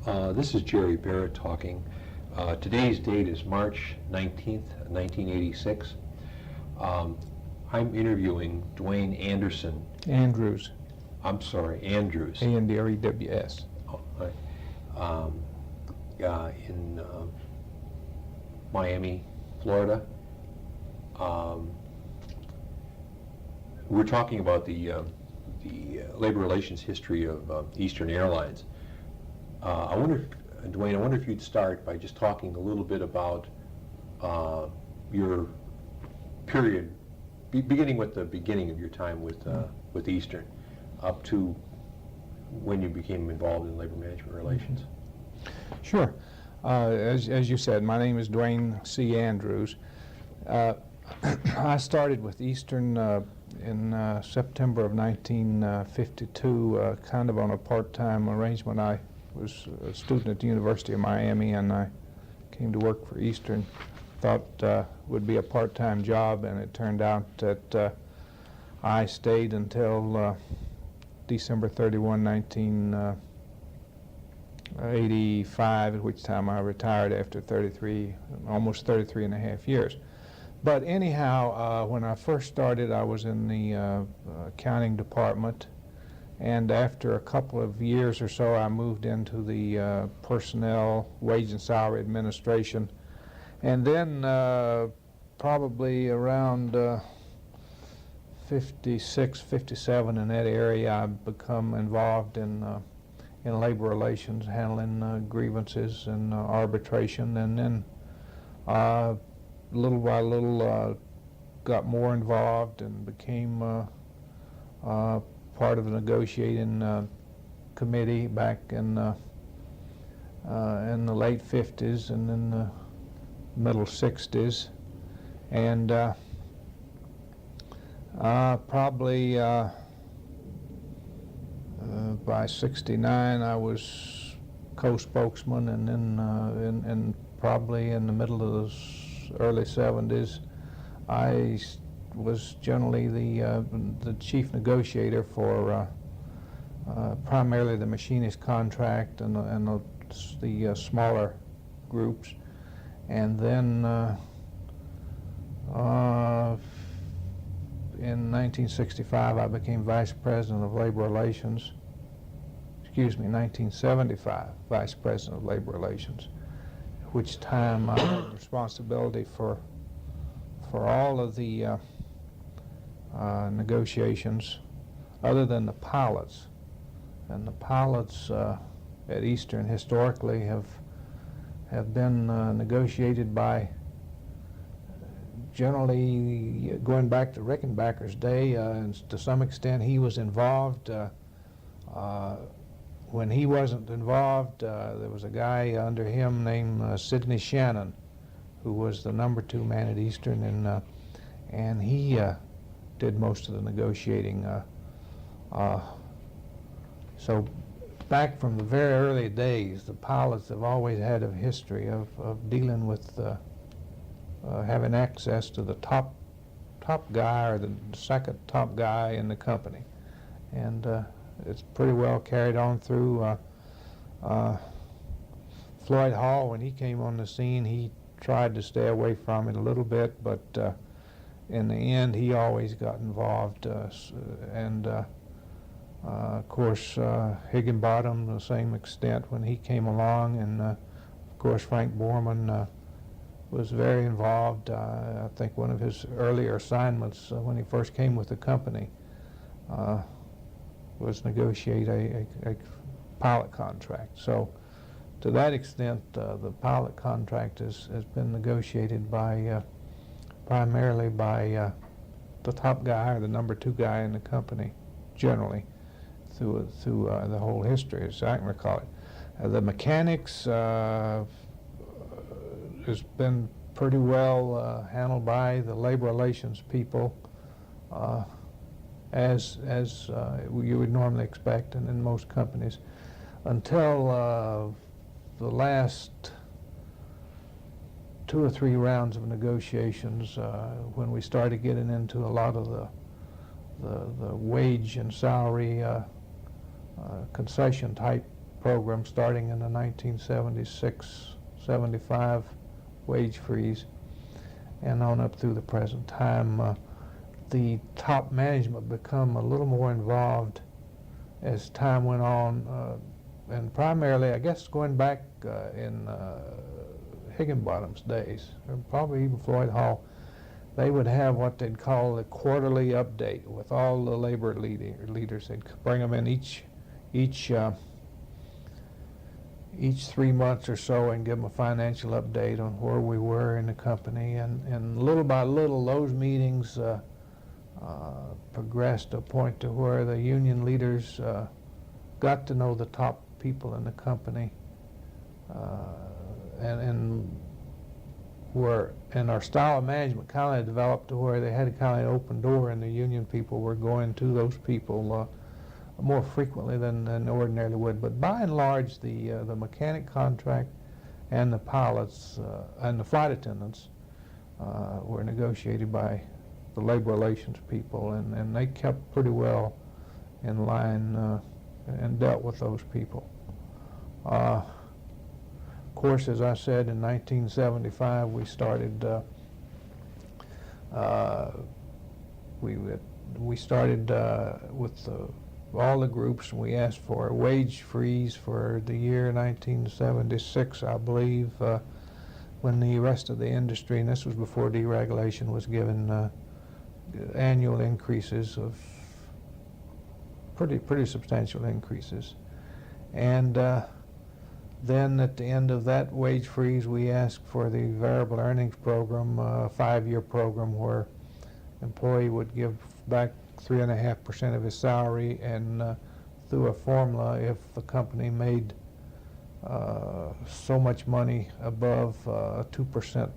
This is Jerry Barrett talking. Today's date is March 19th, 1986. I'm interviewing Dwain Andrews. I'm sorry, Andrews. Andrews. Oh, right. In Miami, Florida. We're talking about the labor relations history of Eastern Airlines. Dwain, I wonder if you'd start by just talking a little bit about your period, beginning with the beginning of your time with Eastern, up to when you became involved in labor management relations. Sure. As you said, my name is Dwain C. Andrews. I started with Eastern in September of 1952, kind of on a part-time arrangement. I was a student at the University of Miami, and I came to work for Eastern. Thought would be a part-time job, and it turned out that I stayed until December 31, 1985, at which time I retired after almost 33 and a half years. But anyhow, when I first started, I was in the accounting department, and after a couple of years or so, I moved into the personnel, wage and salary administration. And then probably around 56, 57, in that area, I become involved in labor relations, handling grievances and arbitration, and then little by little got more involved and became part of the negotiating committee back in the late 50s and in the middle 60s, and probably by 69 I was co-spokesman, and then probably in the middle of the early 70s I was generally the chief negotiator for primarily the machinist contract and the smaller groups. And then in 1965 I became vice president of labor relations. 1975 vice president of labor relations, at which time I had responsibility for all of the negotiations other than the pilots. And the pilots at Eastern historically have been negotiated by, generally going back to Rickenbacker's day, and to some extent he was involved. When he wasn't involved, there was a guy under him named Sidney Shannon, who was the #2 man at Eastern, and he did most of the negotiating. So back from the very early days, the pilots have always had a history of dealing with having access to the top guy or the second top guy in the company, and it's pretty well carried on through. Floyd Hall, when he came on the scene, he tried to stay away from it a little bit, but in the end he always got involved, and of course Higginbottom to the same extent when he came along, and of course Frank Borman was very involved. I think one of his earlier assignments when he first came with the company was negotiate a pilot contract. So to that extent, the pilot contract has been negotiated by primarily by the top guy or the #2 guy in the company, generally, through the whole history, as I can recall it. The mechanics has been pretty well handled by the labor relations people, as you would normally expect, and in most companies, until the last 2 or 3 rounds of negotiations, when we started getting into a lot of the wage and salary concession type program starting in the 1976-75 wage freeze and on up through the present time. The top management become a little more involved as time went on, and primarily, I guess, going back in Higginbottom's days, or probably even Floyd Hall, they would have what they'd call a quarterly update with all the labor leaders. They'd bring them in each 3 months or so and give them a financial update on where we were in the company. And little by little, those meetings progressed to a point to where the union leaders got to know the top people in the company, and our style of management kind of developed to where they had kind of an open door, and the union people were going to those people more frequently than ordinarily would. But by and large, the mechanic contract and the pilots and the flight attendants were negotiated by the labor relations people, and they kept pretty well in line and dealt with those people. Of course, as I said, in 1975 we started we started with all the groups, and we asked for a wage freeze for the year 1976, I believe, when the rest of the industry, and this was before deregulation, was given annual increases of pretty substantial increases. And then at the end of that wage freeze, we asked for the variable earnings program, a 5-year program where employee would give back 3.5% of his salary, and through a formula, if the company made so much money above 2%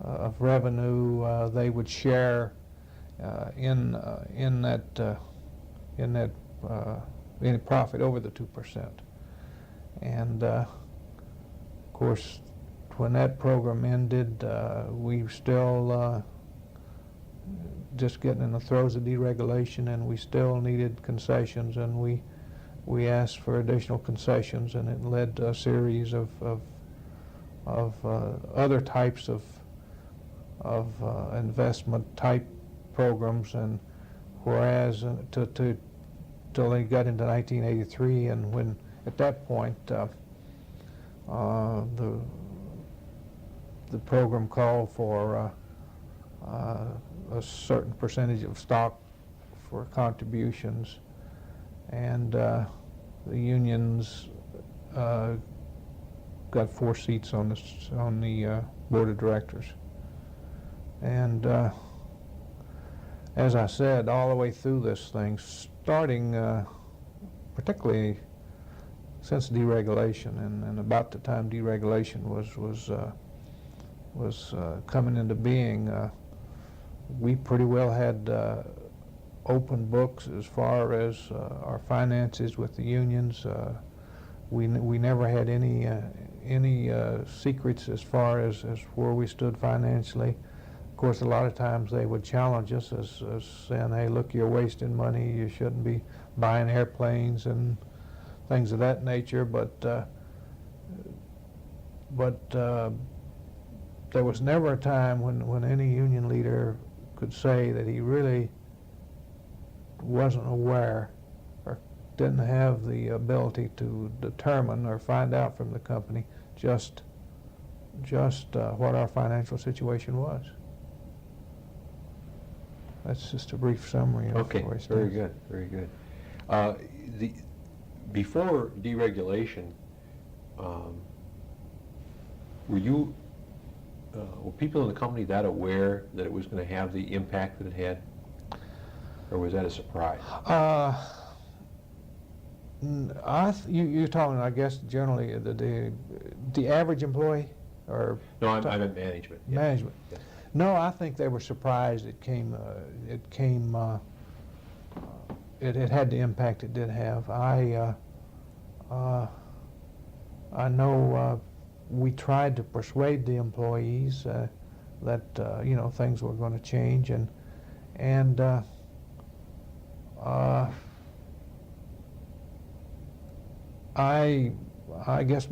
of revenue, they would share in any profit over the 2%. And of course, when that program ended, we still just getting in the throes of deregulation, and we still needed concessions, and we asked for additional concessions, and it led to a series of other types of investment type programs. And whereas till they got into 1983, and when at that point the program called for a certain percentage of stock for contributions, and the unions got 4 seats on the board of directors. And as I said, all the way through this thing, starting particularly since deregulation, and about the time deregulation was coming into being, we pretty well had open books as far as our finances with the unions. We never had any secrets as far as where we stood financially. Of course, a lot of times they would challenge us as saying, "Hey, look, you're wasting money. You shouldn't be buying airplanes and things of that nature." But there was never a time when any union leader could say that he really wasn't aware or didn't have the ability to determine or find out from the company just what our financial situation was. That's just a brief summary of Okay, where it very stands. good, very good. Before deregulation, were people in the company that aware that it was going to have the impact that it had, or was that a surprise? You're talking, I guess, generally the average employee, or No, I'm in management. Yeah. management. Yeah. No, I think they were surprised it had the impact it did have. I know we tried to persuade the employees that things were going to change, and I guess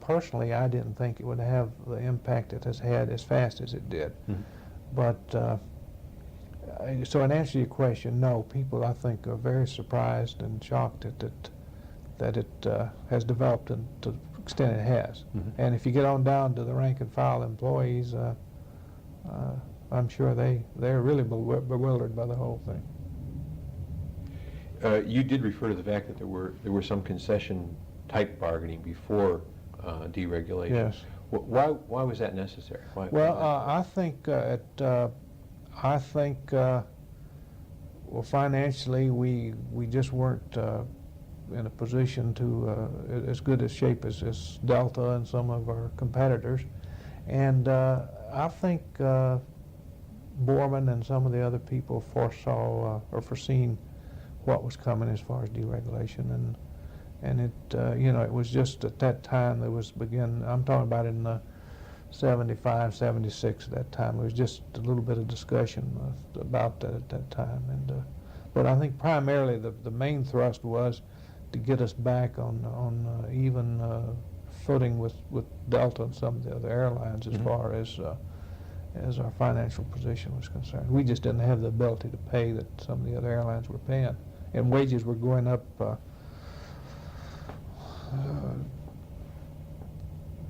personally, I didn't think it would have the impact it has had as fast as it did. Mhm. But so in answer to your question, no, people I think are very surprised and shocked that it has developed to the extent it has. Mhm. And if you get on down to the rank and file employees, I'm sure they're really bewildered by the whole thing. You did refer to the fact that there were some concession type bargaining before deregulation. Yes. Why was that necessary? Well, I think well, financially, we just weren't in a position to as good a shape as Delta and some of our competitors, and I think Borman and some of the other people foresaw or foreseen what was coming as far as deregulation, and it it was just at that time there was I'm talking about in 75, 76 at that time. There was just a little bit of discussion about that at that time, but I think primarily the main thrust was to get us back on even footing with Delta and some of the other airlines as far as our financial position was concerned. We just didn't have the ability to pay that some of the other airlines were paying, and wages were going up.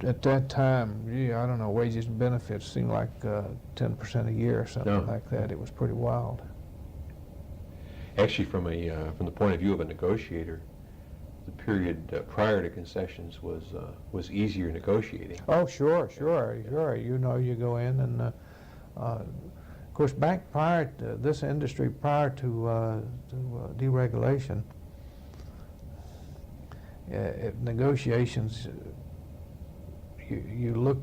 At that time, I don't know, wages and benefits seemed like 10% a year or something like that. It was pretty wild. Actually, from the point of view of a negotiator, the period prior to concessions was easier negotiating. Oh, sure. You go in and, of course, back prior to this industry, prior to deregulation, negotiations, you look,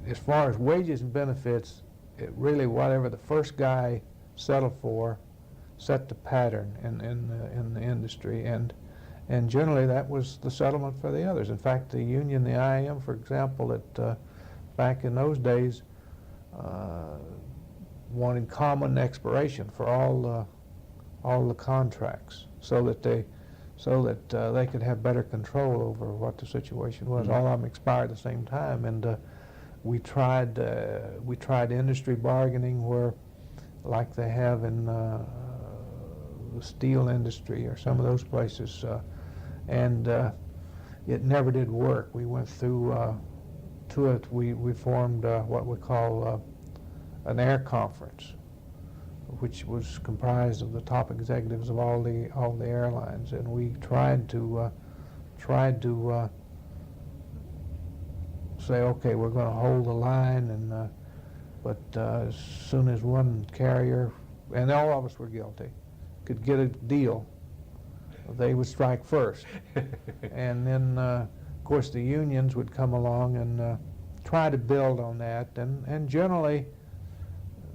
as far as wages and benefits, it really, whatever the first guy settled for set the pattern in the industry, and generally that was the settlement for the others. In fact, the union, the IAM, for example, back in those days wanted common expiration for all the contracts, so that they could have better control over what the situation was. Mm-hmm. All of them expired at the same time, and we tried industry bargaining where, like they have in the steel industry or some of those places, and it never did work. We went through to it. We formed what we call an air conference, which was comprised of the top executives of all the airlines, and we tried to say, okay, we're going to hold the line, and but as soon as one carrier, and all of us were guilty, could get a deal, they would strike first, and then of course the unions would come along and try to build on that, and generally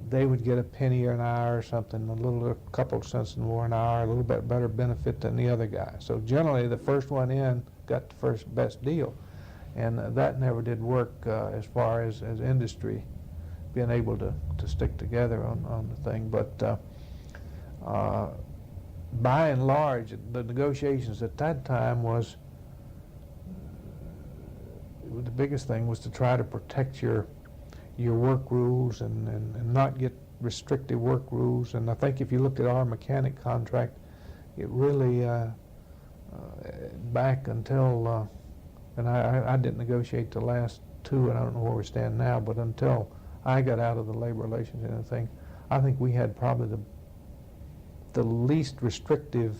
they would get a penny an hour or something, a couple of cents more an hour, a little bit better benefit than the other guy. So generally the first one in got the first best deal, and that never did work as far as industry being able to stick together on the thing. But by and large, the negotiations at that time was the biggest thing was to try to protect your work rules and not get restrictive work rules. And I think if you look at our mechanic contract, it really back until and I didn't negotiate the last two, and I don't know where we stand now, but until I got out of the labor relations and everything, I think we had probably the least restrictive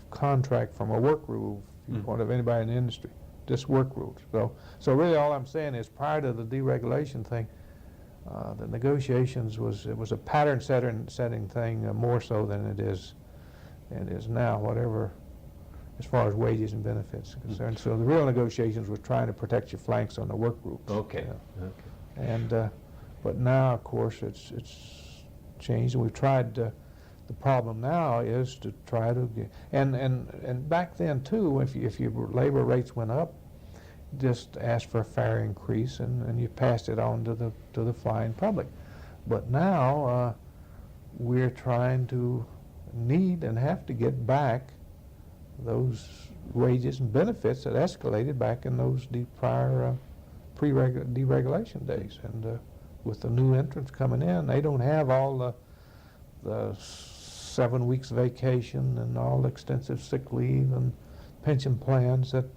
contract from a work rule viewpoint of anybody in the industry, just work rules. So really all I'm saying is prior to the deregulation thing, the negotiations was a pattern setting thing more so than it is now, whatever, as far as wages and benefits are concerned. So the real negotiations were trying to protect your flanks on the work rules. Okay. Okay. And but now, of course, it's changed, and we've tried. The problem now is to try to get, and back then too, if your labor rates went up, just ask for a fair increase, and you passed it on to the flying public. But now we're trying to need and have to get back those wages and benefits that escalated back in those prior deregulation days. And with the new entrants coming in, they don't have all the 7 weeks vacation and all the extensive sick leave and pension plans that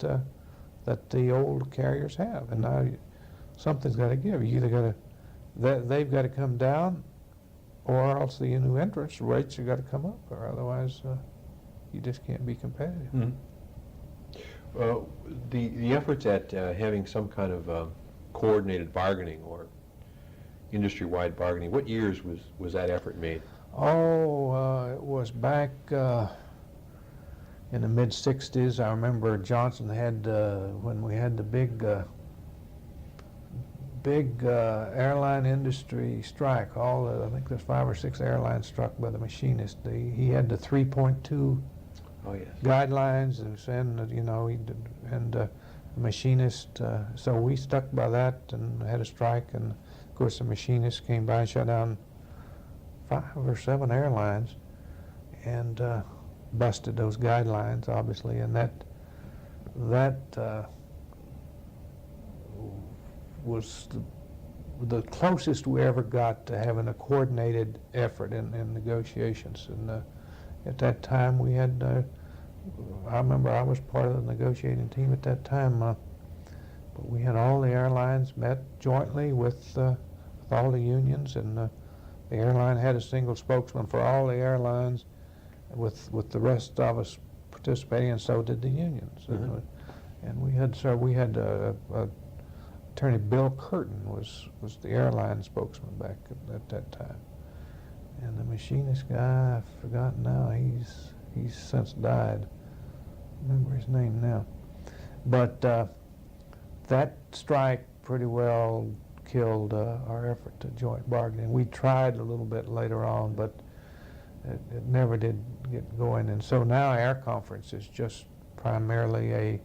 the old carriers have. And now something's got to give. You either got to, they've got to come down, or else the new entrants rates have got to come up, or otherwise you just can't be competitive. Mm-hmm. The efforts at having some kind of coordinated bargaining or industry-wide bargaining, what years was that effort made? Oh, it was back in the mid-'60s. I remember Johnson had, when we had the big airline industry strike, I think there's 5 or 6 airlines struck by the machinists. He had the 3.2 guidelines, and you know, the machinist. So we stuck by that and had a strike, and of course the machinists came by and shut down 5 or 7 airlines and busted those guidelines, obviously, and that was the closest we ever got to having a coordinated effort in negotiations. And at that time we had, I remember I was part of the negotiating team at that time, but we had all the airlines met jointly with all the unions, and the airline had a single spokesman for all the airlines with the rest of us participating, and so did the unions. Mm-hmm. And we had Attorney Bill Curtin was the airline spokesman back at that time. And the machinist guy, I've forgotten now, he's since died. I remember his name now. But that strike pretty well killed our effort to joint bargaining. We tried a little bit later on, but it never did get going. And so now our conference is just primarily a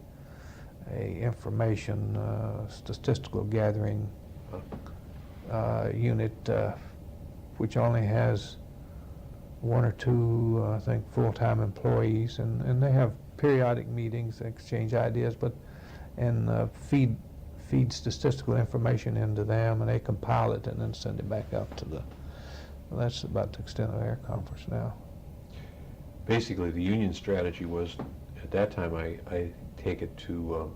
information statistical gathering unit, which only has 1 or 2, I think, full-time employees, and they have periodic meetings, exchange ideas, and feed statistical information into them, and they compile it and then send it back out to well, that's about the extent of our conference now. Basically, the union strategy was, at that time, I take it, to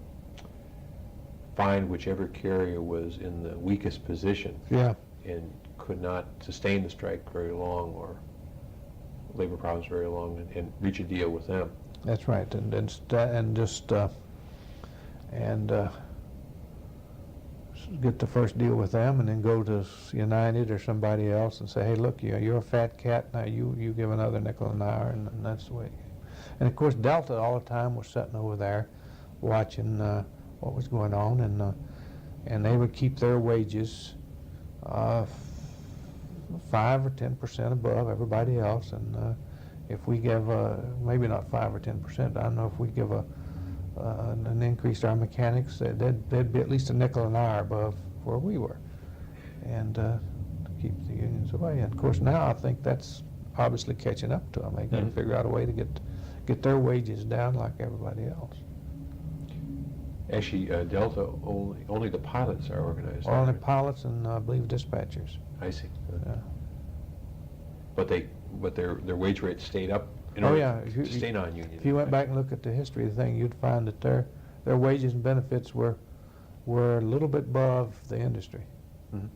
find whichever carrier was in the weakest position, Yeah. and could not sustain the strike very long, or labor problems very long, and reach a deal with them. That's right, and just get the first deal with them, and then go to United or somebody else and say, hey, look, you're a fat cat, now you give another nickel an hour, and that's the way. And of course, Delta all the time was sitting over there watching what was going on, and they would keep their wages 5 or 10% above everybody else. And if we give maybe not 5 or 10%, I don't know, if we give an increase to our mechanics, they'd be at least a nickel an hour above where we were, and to keep the unions away. And of course now I think that's obviously catching up to them. They've got to figure out a way to get their wages down like everybody else. Actually, Delta, only the pilots are organized. Only right? pilots and I believe dispatchers. I see. Yeah. But their wage rate stayed up in Oh order yeah. to stay non-union. If you went back and looked at the history of the thing, you'd find that their wages and benefits were a little bit above the industry. Mm-hmm.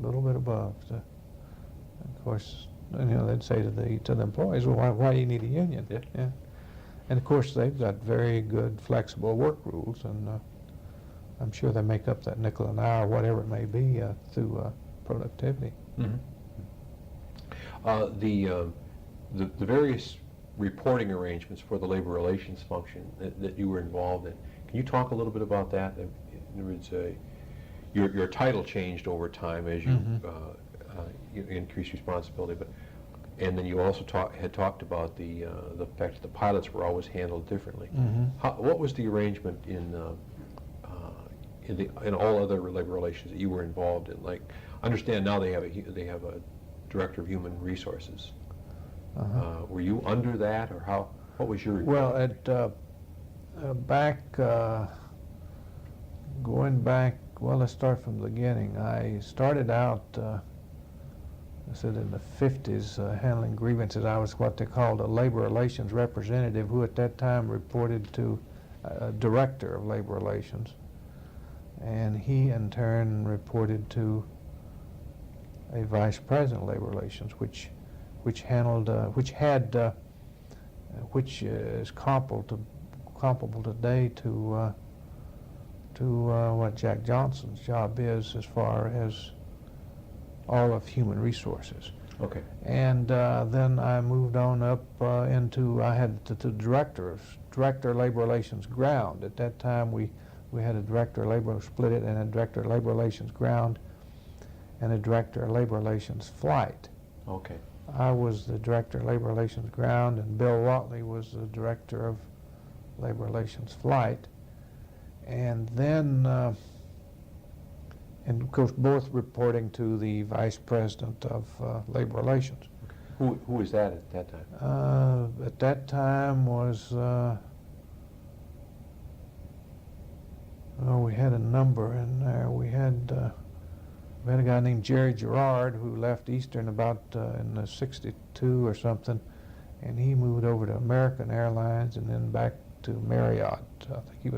A little bit above. So, of course, they'd say to the employees, well, why do you need a union? Yeah. Yeah. And of course, they've got very good flexible work rules, and I'm sure they make up that nickel an hour, whatever it may be, through productivity. Mm-hmm. The various reporting arrangements for the labor relations function that you were involved in, can you talk a little bit about that? In other words, your title changed over time as you, you increased responsibility, and then you also had talked about the fact that the pilots were always handled differently. What was the arrangement in all other labor relations that you were involved in? Like, I understand now they have a director of human resources. Were you under that, or how What was your Well, report? going back, well, let's start from the beginning. I started out, I said in the 50s, handling grievances. I was what they called a labor relations representative, who at that time reported to a director of labor relations. And he in turn reported to a vice president of labor relations, which handled, which is comparable today to what Jack Johnson's job is, as far as all of human resources. Okay. And then I moved on up into, I had the director of labor relations ground. At that time we had a director of labor, split it, and a director of labor relations ground and a director of labor relations flight. Okay. I was the director of labor relations ground, and Bill Watley was the director of labor relations flight. And then, and of course, both reporting to the vice president of labor relations. Who was that at that time? At that time was, oh, we had a number in there. We had a guy named Jerry Gerard who left Eastern about in the '62 or something, and he moved over to American Airlines and then back to Marriott. I think he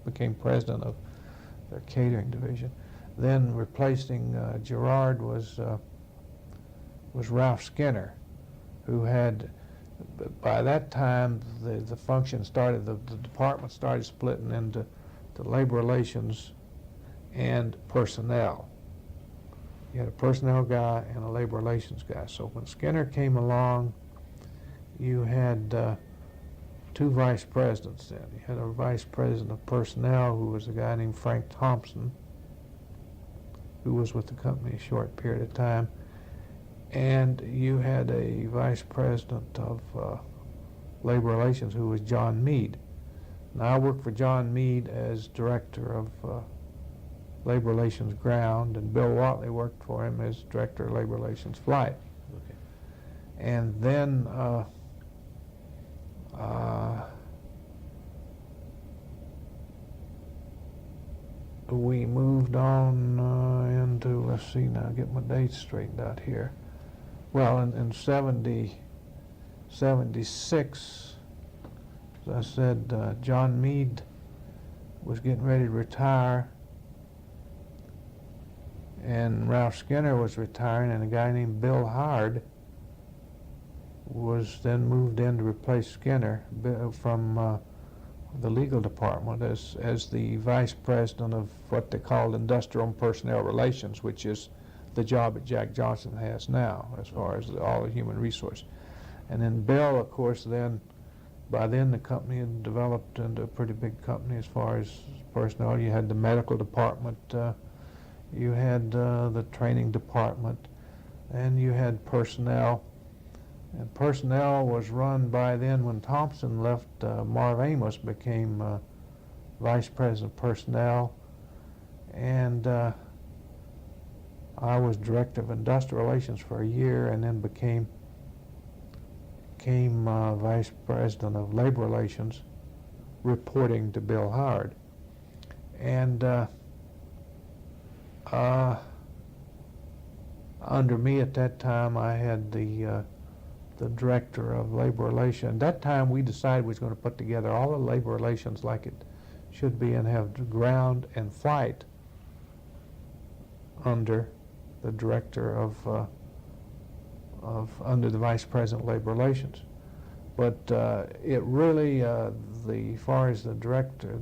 became president of their catering division. Then replacing Gerard was Ralph Skinner, who had, by that time the function started, the department started splitting into labor relations and personnel. You had a personnel guy and a labor relations guy. So when Skinner came along, you had two vice presidents then. You had a vice president of personnel, who was a guy named Frank Thompson, who was with the company a short period of time. And you had a vice president of labor relations, who was John Meade. Now I worked for John Meade as director of labor relations ground, and Bill Watley worked for him as director of labor relations flight. Okay. And then we moved on into, let's see now, get my dates straightened out here. Well, in 76, as I said, John Meade was getting ready to retire, and Ralph Skinner was retiring, and a guy named Bill Howard was then moved in to replace Skinner from the legal department as the vice president of what they called industrial and personnel relations, which is the job that Jack Johnson has now, as far as all the human resource. And then Bill, of course, by then the company had developed into a pretty big company as far as personnel. You had the medical department, you had the training department, and you had personnel. And personnel was run by then, when Thompson left, Marv Amos became vice president of personnel, and I was director of industrial relations for a year, and then became vice president of labor relations, reporting to Bill Howard. And under me at that time, I had the director of labor relations. At that time, we decided we was going to put together all the labor relations like it should be, and have ground and flight under the director of under the vice president of labor relations. But it really, as far as the director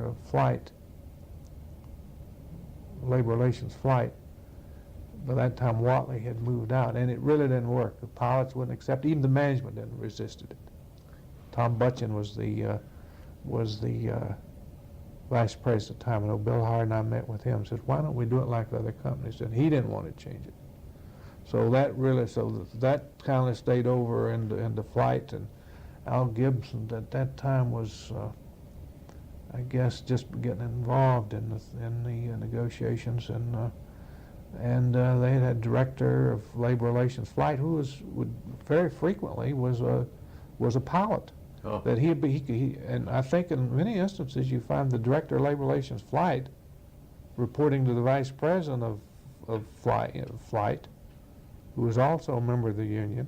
of flight, labor relations flight, by that time Watley had moved out, and it really didn't work. The pilots wouldn't accept it. Even the management didn't resisted it. Tom Butchin was the vice president at the time. I know Bill Howard and I met with him and said, why don't we do it like other companies? And he didn't want to change it. So that kind of stayed over into flight. And Al Gibson at that time was, I guess, just getting involved in the negotiations, and they had a director of labor relations flight who would very frequently was a pilot. Oh. that and I think in many instances you find the director of labor relations flight reporting to the vice president of flight, who was also a member of the union.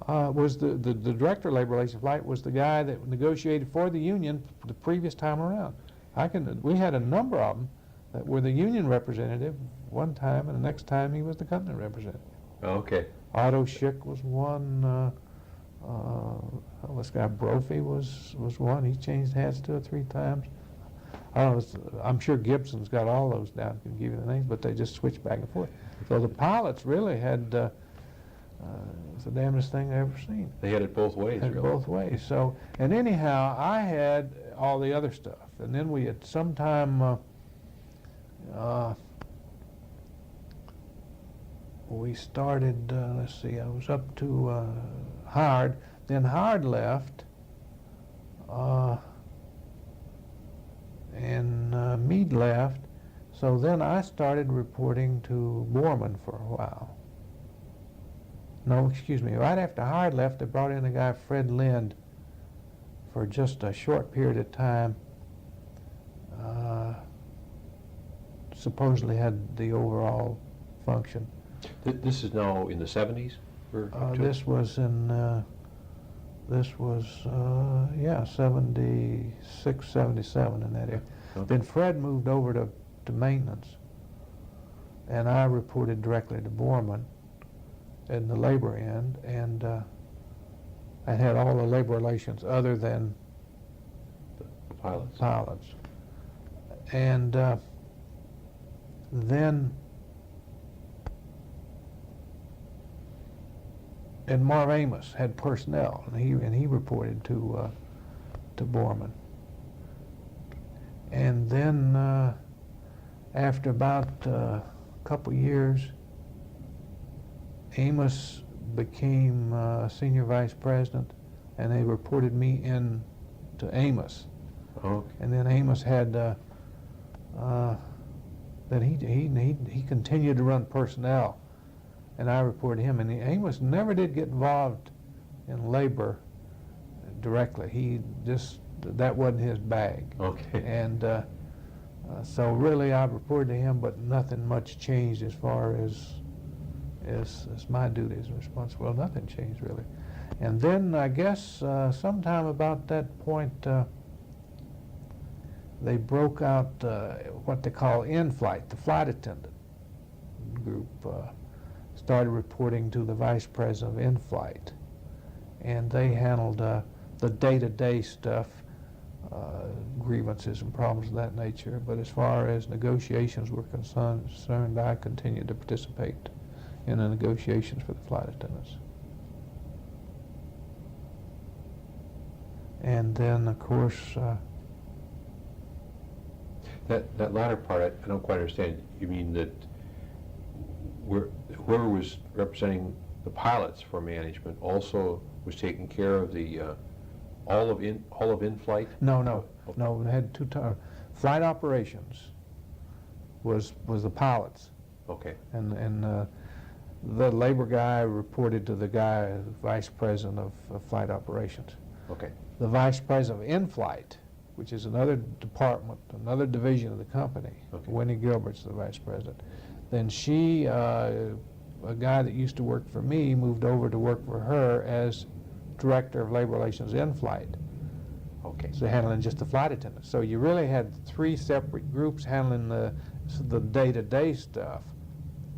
Was the director of labor relations flight was the guy that negotiated for the union the previous time around. We had a number of them that were the union representative one time, and the next time he was the company representative. Okay. Otto Schick was one. This guy Brophy was one. He changed hats 2 or 3 times. I'm sure Gibson's got all those down. Can give you the names, but they just switched back and forth. So the pilots really had it was the damnedest thing I ever seen. They had it both ways, Had really. both ways. So, and anyhow, I had all the other stuff, and then we had sometime we started. Let's see, I was up to Howard. Then Howard left, and Meade left. So then I started reporting to Borman for a while. No, excuse me. Right after Howard left, they brought in a guy, Fred Lind, for just a short period of time. Supposedly had the overall function. This is now in the 70s? This was in, yeah, 76, 77 in that area. Okay. Then Fred moved over to maintenance, and I reported directly to Borman in the labor end, and I had all the labor relations other than The pilots. pilots. And then, and Marv Amos had personnel, and he reported to Borman. And then after about a couple years, Amos became senior vice president, and they reported me in to Amos. Okay. And then Amos had then he continued to run personnel, and I reported him. And Amos never did get involved in labor directly. He just, that wasn't his bag. Okay. And so really I reported to him, but nothing much changed as far as my duties and responsibility. Well, nothing changed really. And then I guess sometime about that point, they broke out what they call in-flight. The flight attendant group started reporting to the vice president of in-flight, and they handled the day-to-day stuff, grievances and problems of that nature. But as far as negotiations were concerned, I continued to participate in the negotiations for the flight attendants. And then, of course, That latter part, I don't quite understand. You mean that whoever was representing the pilots for management also was taking care of the all of in-flight? No, we had two times. Flight operations was the pilots, Okay. and the labor guy reported to the guy, vice president of flight operations. Okay. The vice president of in-flight, which is another department, another division of the company. Okay. Winnie Gilbert's the vice president. Then she, a guy that used to work for me, moved over to work for her as director of labor relations in-flight. Okay. So handling just the flight attendants. So you really had 3 separate groups handling the day-to-day stuff.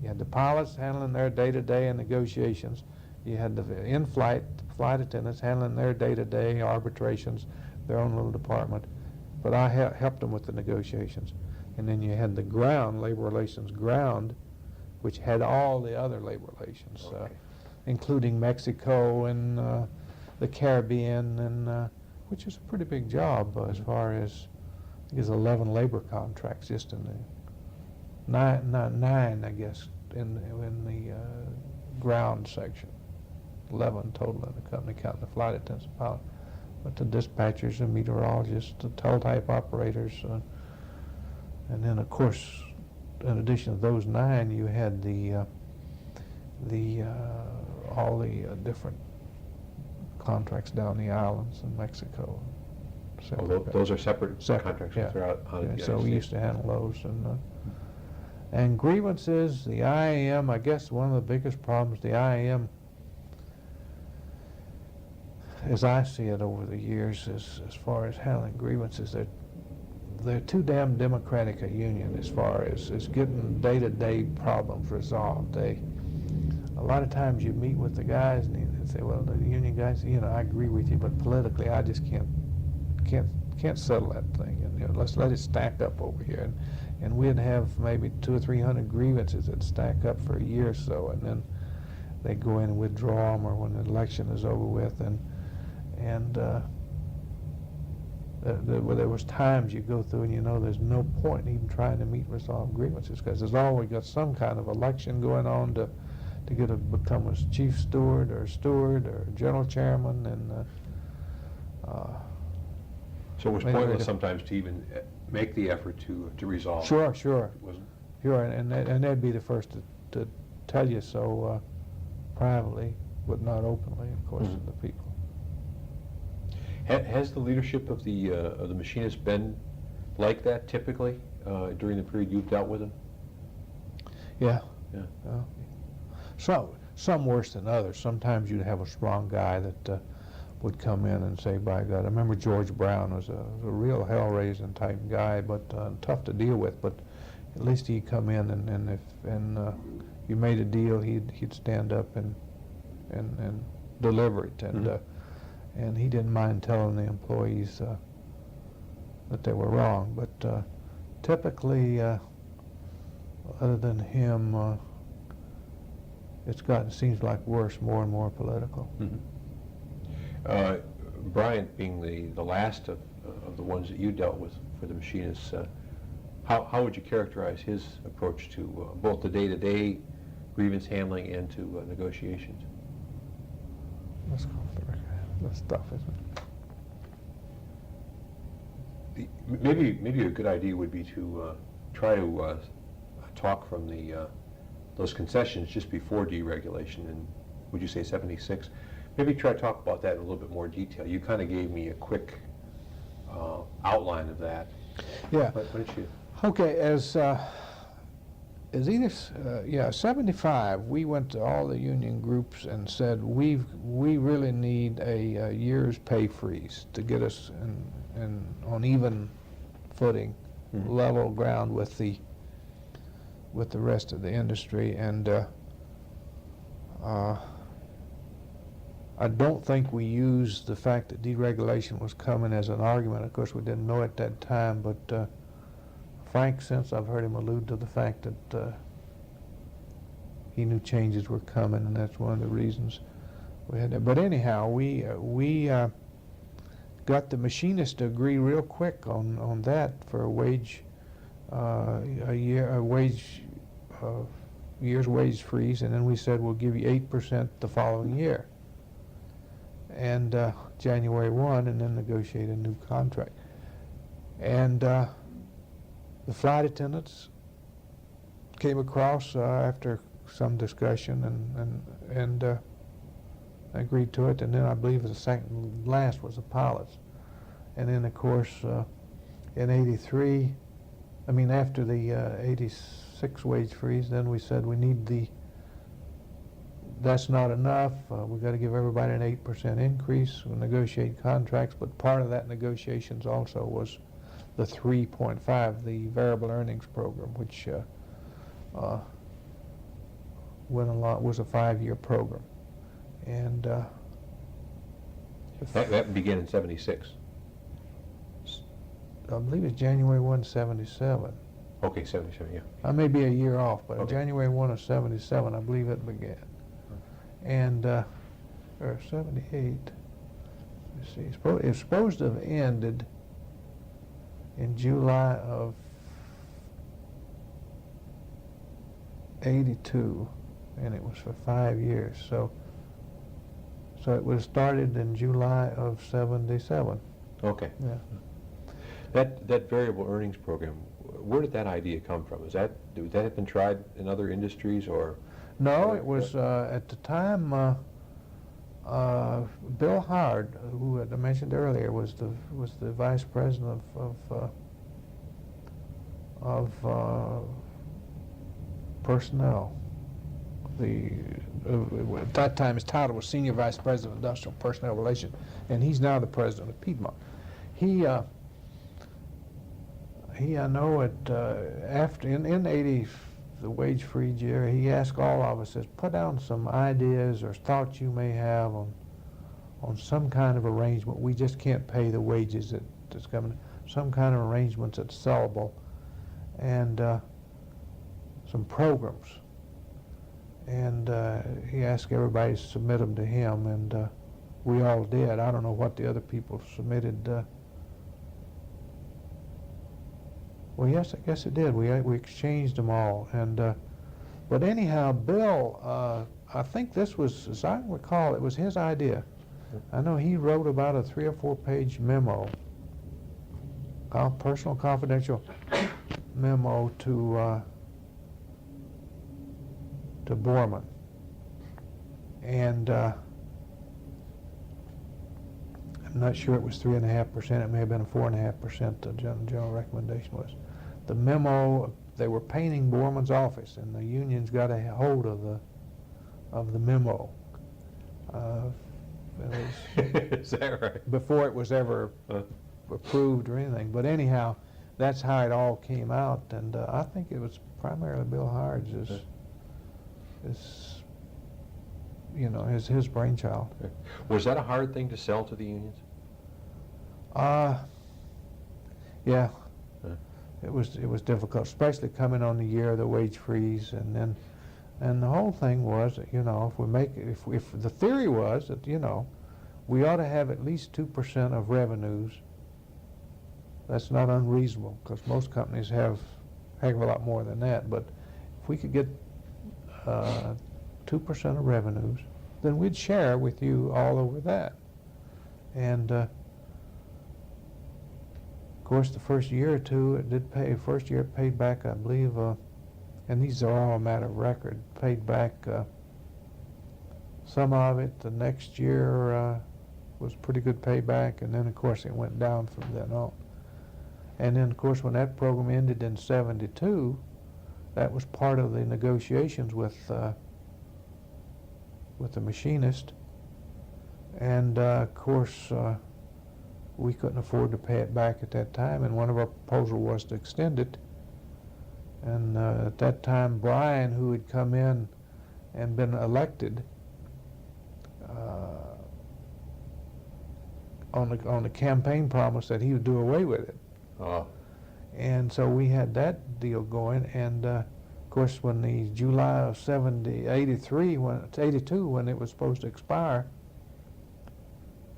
You had the pilots handling their day-to-day and negotiations. You had the in-flight flight attendants handling their day-to-day arbitrations, their own little department. But I helped them with the negotiations. And then you had the ground, labor relations ground, which had all the other labor relations, Okay. including Mexico and the Caribbean, and which is a pretty big job as far as, I think it's 11 labor contracts just in the nine, I guess, in the ground section. 11 total in the company, counting the flight attendants and pilots. But the dispatchers and meteorologists, the teletype operators, and then of course, in addition to those 9, you had all the different contracts down the islands in Mexico. Those are separate Separate, contracts yeah. throughout the United So we States. used to handle those. And grievances, the IAM, I guess one of the biggest problems, the IAM, as I see it over the years, as far as handling grievances, they're too damn democratic a union as far as getting day-to-day problems resolved. A lot of times you meet with the guys and they say, well, the union guys, I agree with you, but politically I just can't settle that thing. And let's let it stack up over here. And we'd have maybe 200 or 300 grievances that stack up for a year or so, and then they go in and withdraw them, or when the election is over with, there was times you go through and there's no point in even trying to meet and resolve grievances, because there's always got some kind of election going on to become a chief steward or general chairman, and So it was maybe pointless sometimes to even make the effort to resolve. Sure, It wasn't. and they'd be the first to tell you so privately, but not openly, of course, to the people. Has the leadership of the machinists been like that typically during the period you've dealt with them? Yeah. Yeah. Some worse than others. Sometimes you'd have a strong guy that would come in and say, by God, I remember George Brown was a real hell-raising type guy, but tough to deal with. But at least he'd come in, and if you made a deal, he'd stand up and deliver it, and he didn't mind telling the employees that they were wrong. But typically, other than him, seems like worse, more and more political. Bryant being the last of the ones that you dealt with for the machinists, how would you characterize his approach to both the day-to-day grievance handling and to negotiations? Let's go for the stuff, isn't it? Maybe a good idea would be to try to talk from those concessions just before deregulation, and would you say 76? Maybe try to talk about that in a little bit more detail. You kind of gave me a quick outline of that. Yeah. But why don't you? Okay, as either 75, we went to all the union groups and said we really need a year's pay freeze to get us on even footing, level ground with the rest of the industry, and I don't think we used the fact that deregulation was coming as an argument. Of course, we didn't know at that time, but Frank, since I've heard him allude to the fact that he knew changes were coming, and that's one of the reasons we had that. But anyhow, we got the machinists to agree real quick on that for a wage, year's wage freeze, and then we said we'll give you 8% the following year, and January 1, and then negotiate a new contract. And the flight attendants came across after some discussion and agreed to it, and then I believe the second last was the pilots. And then of course in 83, after the 86 wage freeze, then we said we need that's not enough, we've got to give everybody an 8% increase, we'll negotiate contracts, but part of that negotiations also was the 3.5, the variable earnings program, which was a 5-year program. And that began in 76. I believe it's January 1, 77. Okay, 77, yeah. I may be a year off, but Okay. January 1 of 77, I believe it began. And, or 78, let's see, it was supposed to have ended in July of 82, and it was for 5 years. So it was started in July of 77. Okay. Yeah. That variable earnings program, where did that idea come from? Would that have been tried in other industries, or? No, it was at the time Bill Howard, who I mentioned earlier, was the vice president of personnel. At that time, his title was Senior Vice President of Industrial Personnel Relations, and he's now the president of Piedmont. I know after in '80, the wage freeze year, he asked all of us, says, put down some ideas or thoughts you may have on some kind of arrangement. We just can't pay the wages that's coming. Some kind of arrangements that's sellable, and some programs. And he asked everybody to submit them to him, and we all did. I don't know what the other people submitted. Well, yes, I guess it did. We exchanged them all, and but anyhow, Bill, I think this was, as I recall, it was his idea. I know he wrote about a 3 or 4 page memo, personal confidential memo to Borman, and I'm not sure it was 3.5%. It may have been a 4.5%. The general recommendation was. The memo, they were painting Borman's office, and the unions got a hold of the memo. Is that right? Before it was ever approved or anything. But anyhow, that's how it all came out, and I think it was primarily Bill Howard's his brainchild. Was that a hard thing to sell to the unions? Yeah. It was difficult, especially coming on the year of the wage freeze, and the whole thing was that, if the theory was that, we ought to have at least 2% of revenues. That's not unreasonable, because most companies have a heck of a lot more than that. But if we could get 2% of revenues, then we'd share with you all over that. And of course, the first year or two, it did pay. First year it paid back, I believe, and these are all a matter of record, paid back some of it. The next year was pretty good payback, and then of course it went down from then on. And then of course when that program ended in '72, that was part of the negotiations with the machinist, and of course we couldn't afford to pay it back at that time, and one of our proposals was to extend it. And at that time, Brian, who had come in and been elected on the campaign promise that he would do away with it. Oh. And so we had that deal going, and of course when the July of 82, when it was supposed to expire,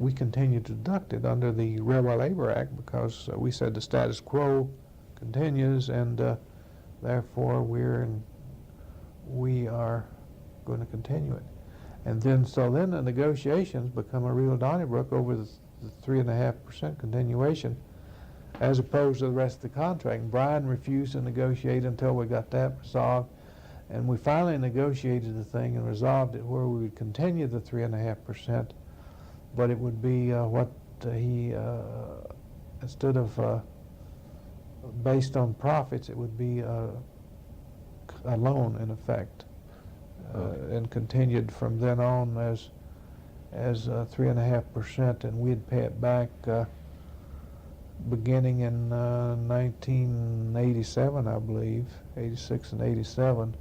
we continued to deduct it under the Railway Labor Act, because we said the status quo continues, and therefore we are going to continue it. And then the negotiations become a real Donnybrook over the 3.5% continuation, as opposed to the rest of the contract. And Brian refused to negotiate until we got that resolved, and we finally negotiated the thing and resolved it where we would continue the 3.5%, but it would be what he instead of based on profits, it would be a loan in effect, and continued from then on as 3.5%, and we'd pay it back beginning in 1987, I believe, 86 and 87,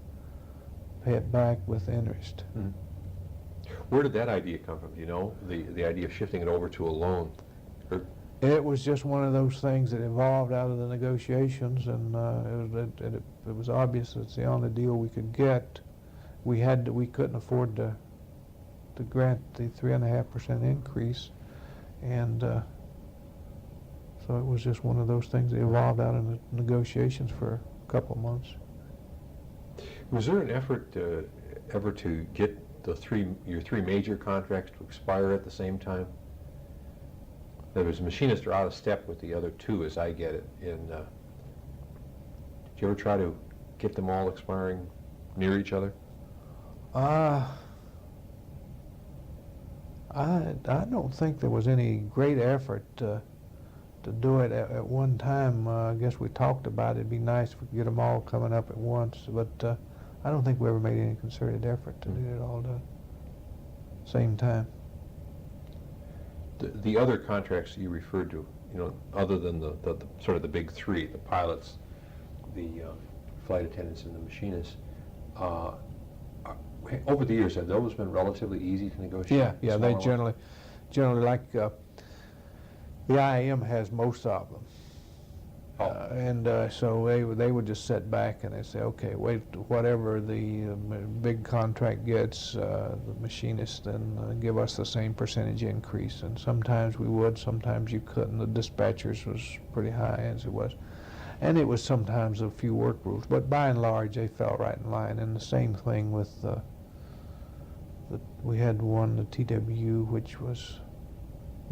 pay it back with interest. Mm-hmm. Where did that idea come from? You know, the idea of shifting it over to a loan? It was just one of those things that evolved out of the negotiations, and it was obvious it's the only deal we could get. We couldn't afford to grant the 3.5% increase, and so it was just one of those things that evolved out of the negotiations for a couple of months. Was there an effort ever to get your three major contracts to expire at the same time? There was machinists are out of step with the other two, as I get it. And did you ever try to get them all expiring near each other? I don't think there was any great effort to do it at one time. I guess we talked about it. It'd be nice if we could get them all coming up at once, but I don't think we ever made any concerted effort to do it all at the same time. The other contracts you referred to, other than the sort of the big three, the pilots, the flight attendants, and the machinists, over the years, have those been relatively easy to negotiate? Yeah, they generally like, the IAM has most of them. Oh. And so they would just sit back and they say, okay, wait, whatever the big contract gets, the machinist then give us the same percentage increase. And sometimes we would, sometimes you couldn't. The dispatchers was pretty high as it was. And it was sometimes a few work rules, but by and large they fell right in line. And the same thing with we had one, the TW, which was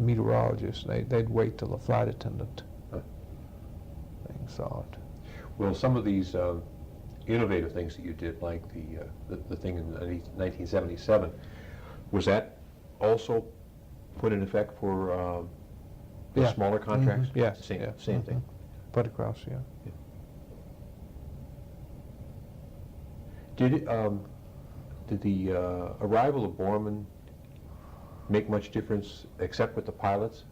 meteorologist. They'd wait till the flight attendant thing saw it. Well, some of these innovative things that you did, like the thing in 1977, was that also put in effect for the Yeah. smaller contracts? Mm-hmm. Yeah, Same, yeah. same thing. Put across, yeah. Did the arrival of Borman make much difference, except with the pilots?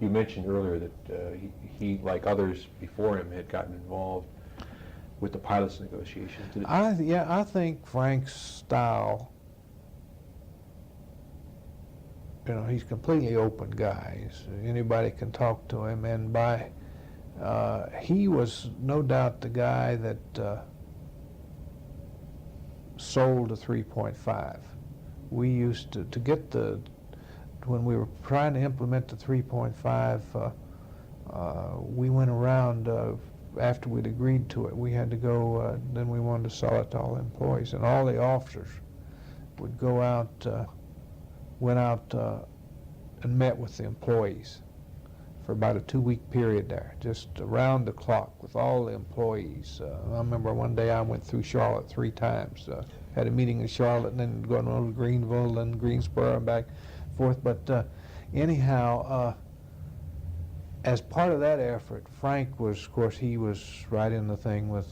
You mentioned earlier that he, like others before him, had gotten involved with the pilots' negotiations. I think Frank's style, he's a completely open guy. Anybody can talk to him, and he was no doubt the guy that sold the 3.5. We used to get when we were trying to implement the 3.5, we went around after we'd agreed to it. We had to go, then we wanted to sell it to all the employees, and all the officers would go out, went out and met with the employees for about a 2-week period there, just around the clock with all the employees. I remember one day I went through Charlotte 3 times. Had a meeting in Charlotte and then going over to Greenville and Greensboro and back and forth. But anyhow, as part of that effort, Frank was, of course, he was right in the thing with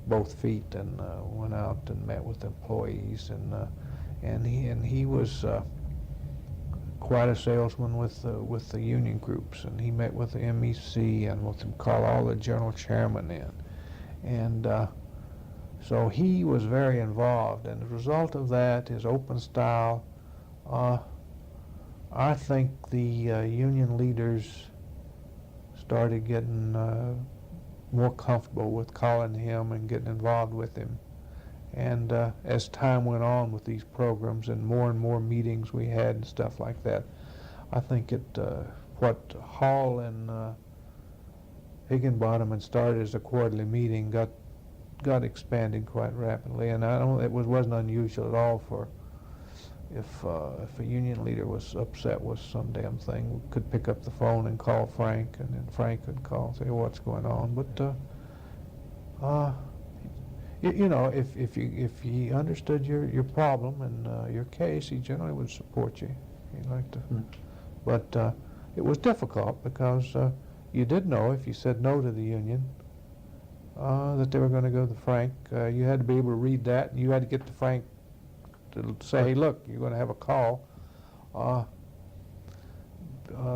both feet, and went out and met with employees, and he was quite a salesman with the union groups, and he met with the MEC and with them, call all the general chairmen in, and so he was very involved. And as a result of that, his open style, I think the union leaders started getting more comfortable with calling him and getting involved with him. And as time went on with these programs and more meetings we had and stuff like that, I think what Hall and Higginbottom had started as a quarterly meeting got expanded quite rapidly. And it wasn't unusual at all for if a union leader was upset with some damn thing, we could pick up the phone and call Frank, and then Frank would call and say, what's going on? But if he understood your problem and your case, he generally would support you. He'd like to, but it was difficult because you did know if you said no to the union that they were going to go to Frank. You had to be able to read that, and you had to get to Frank to say, hey, look, you're going to have a call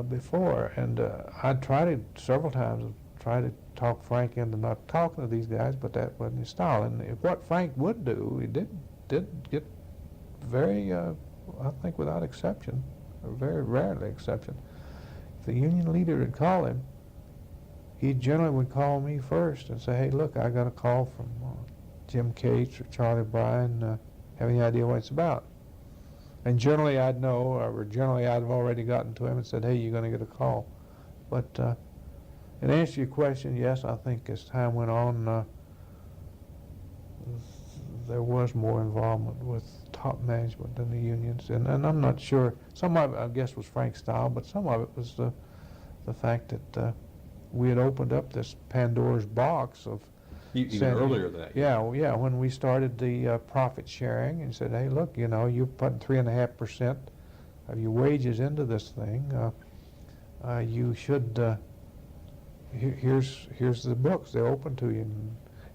before. And I tried it several times, tried to talk Frank into not talking to these guys, but that wasn't his style. And what Frank would do, he did get very, I think without exception, or very rarely exception, if the union leader would call him, he generally would call me first and say, hey, look, I got a call from Jim Cates or Charlie Bryan. Have any idea what it's about? And generally I'd know, or generally I'd have already gotten to him and said, hey, you're going to get a call. But in answer to your question, yes, I think as time went on, there was more involvement with top management than the unions. And I'm not sure, some of it I guess was Frank's style, but some of it was the fact that we had opened up this Pandora's box of Even earlier than that. Yeah, when we started the profit sharing and said, hey, look, you're putting 3.5% your wages into this thing, you should, here's the books, they're open to you.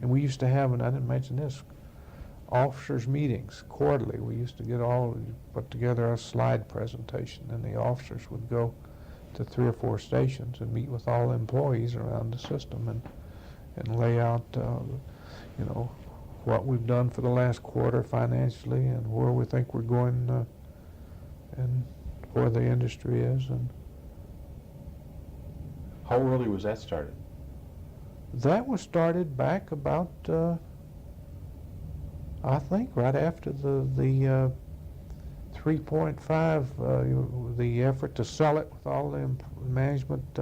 And we used to have, and I didn't mention this, officers' meetings quarterly. We used to put together a slide presentation, and the officers would go to 3 or 4 stations and meet with all the employees around the system and lay out, what we've done for the last quarter financially and where we think we're going and where the industry is. And How early was that started? that was started back about, I think, right after the 3.5, the effort to sell it with all the management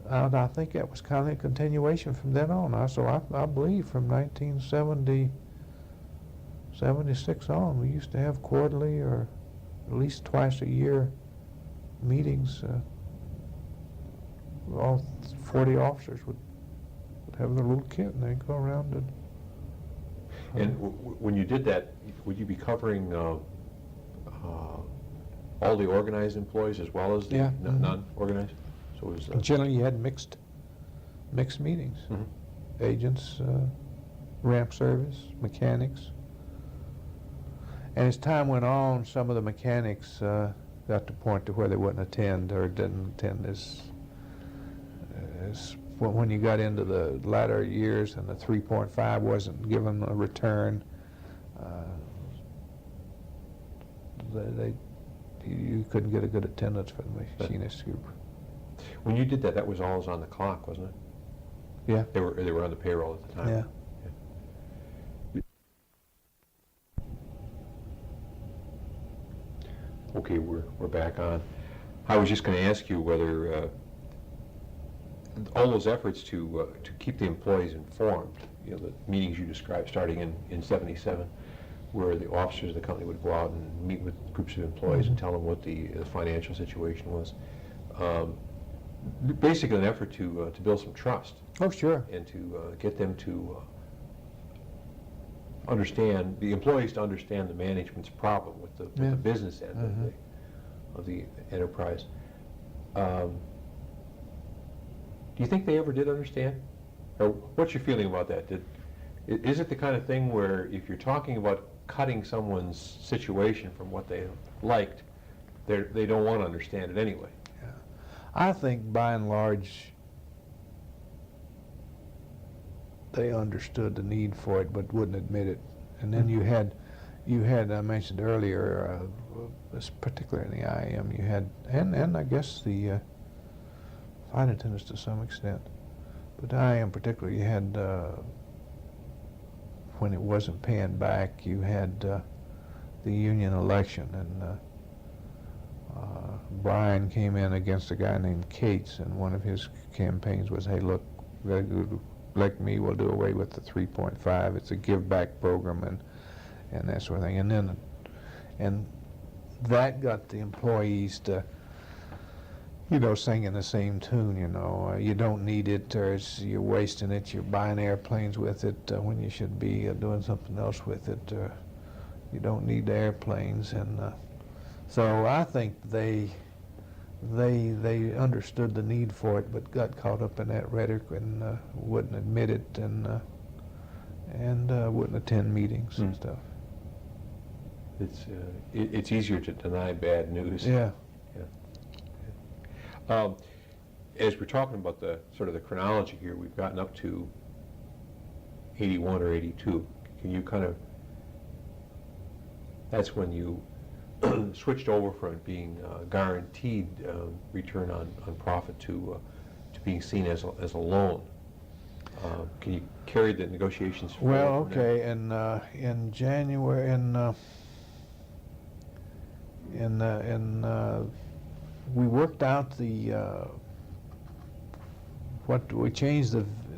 out. I think that was kind of a continuation from then on. So I believe from 1976 on, we used to have quarterly or at least twice a year meetings. All 40 officers would have their little kit, and they'd go around and. And when you did that, would you be covering all the organized employees as well as the Yeah. non-organized? So it was, Generally, you had mixed meetings. Mhm. Agents, ramp service, mechanics. And as time went on, some of the mechanics got to the point to where they wouldn't attend or didn't attend when you got into the latter years and the 3.5 wasn't given a return, you couldn't get a good attendance for the machinist group. when you did that, that was always on the clock, wasn't it? Yeah. They were on the payroll at the time. Yeah. Okay, we're back on. I was just going to ask you whether all those efforts to keep the employees informed, the meetings you described starting in '77, where the officers of the company would go out and meet with groups of employees and tell them what the financial situation was. Basically, an effort to build some trust Oh, sure. and to get them to understand, the employees to understand the management's problem with the Yeah. business end of the enterprise. Do you think they ever did understand? Or what's your feeling about that? Is it the kind of thing where if you're talking about cutting someone's situation from what they liked, they don't want to understand it anyway? I think by and large they understood the need for it but wouldn't admit it. And then you had I mentioned earlier, particularly in the IAM, you had, and I guess the flight attendants to some extent, but IAM particularly, you had, when it wasn't paying back, you had the union election, and Brian came in against a guy named Cates, and one of his campaigns was, hey, look, like me, we'll do away with the 3.5. It's a give-back program and that sort of thing. And that got the employees to, singing the same tune, you don't need it, or you're wasting it, you're buying airplanes with it when you should be doing something else with it. You don't need the airplanes. And so I think they understood the need for it, but got caught up in that rhetoric and wouldn't admit it and wouldn't attend meetings and stuff. It's easier to deny bad news. Yeah. As we're talking about the sort of the chronology here, we've gotten up to 81 or 82. Can you kind of, that's when you switched over from being guaranteed return on profit to being seen as a loan. Can you carry the negotiations forward? Well, okay, and in January, we worked out we changed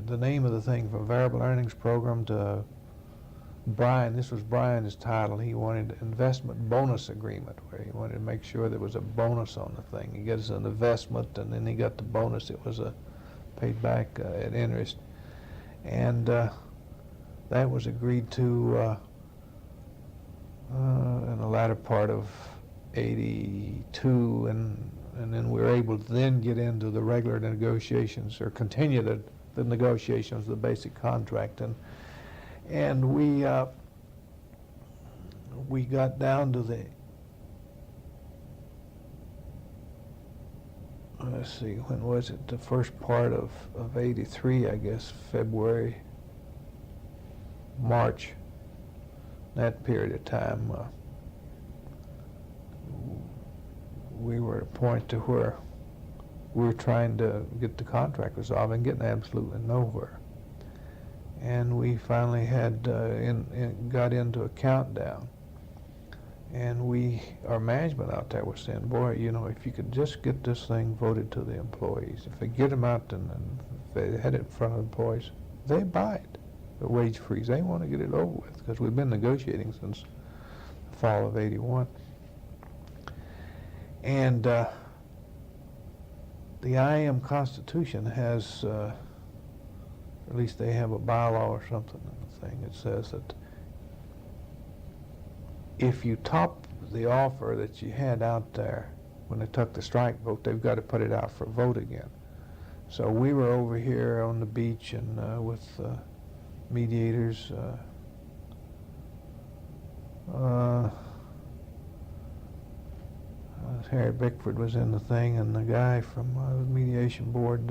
the name of the thing from variable earnings program to Brian. This was Brian's title. He wanted investment bonus agreement, where he wanted to make sure there was a bonus on the thing. He gets an investment, and then he got the bonus. It was paid back at interest, and that was agreed to in the latter part of 82, and then we were able to then get into the regular negotiations, or continue the negotiations, the basic contract, and we got down to the, let's see, when was it? The first part of 83, I guess, February, March, that period of time. We were at a point to where we were trying to get the contract resolved and getting absolutely nowhere. And we finally had got into a countdown. And our management out there was saying, boy, you know, if you could just get this thing voted to the employees, if they get them out and if they had it in front of employees, they buy it, the wage freeze. They want to get it over with, because we've been negotiating since the fall of 81. And the IAM Constitution has, or at least they have a bylaw or something in the thing that says that if you top the offer that you had out there when they took the strike vote, they've got to put it out for vote again. So we were over here on the beach and with mediators. Harry Bickford was in the thing, and the guy from the mediation board,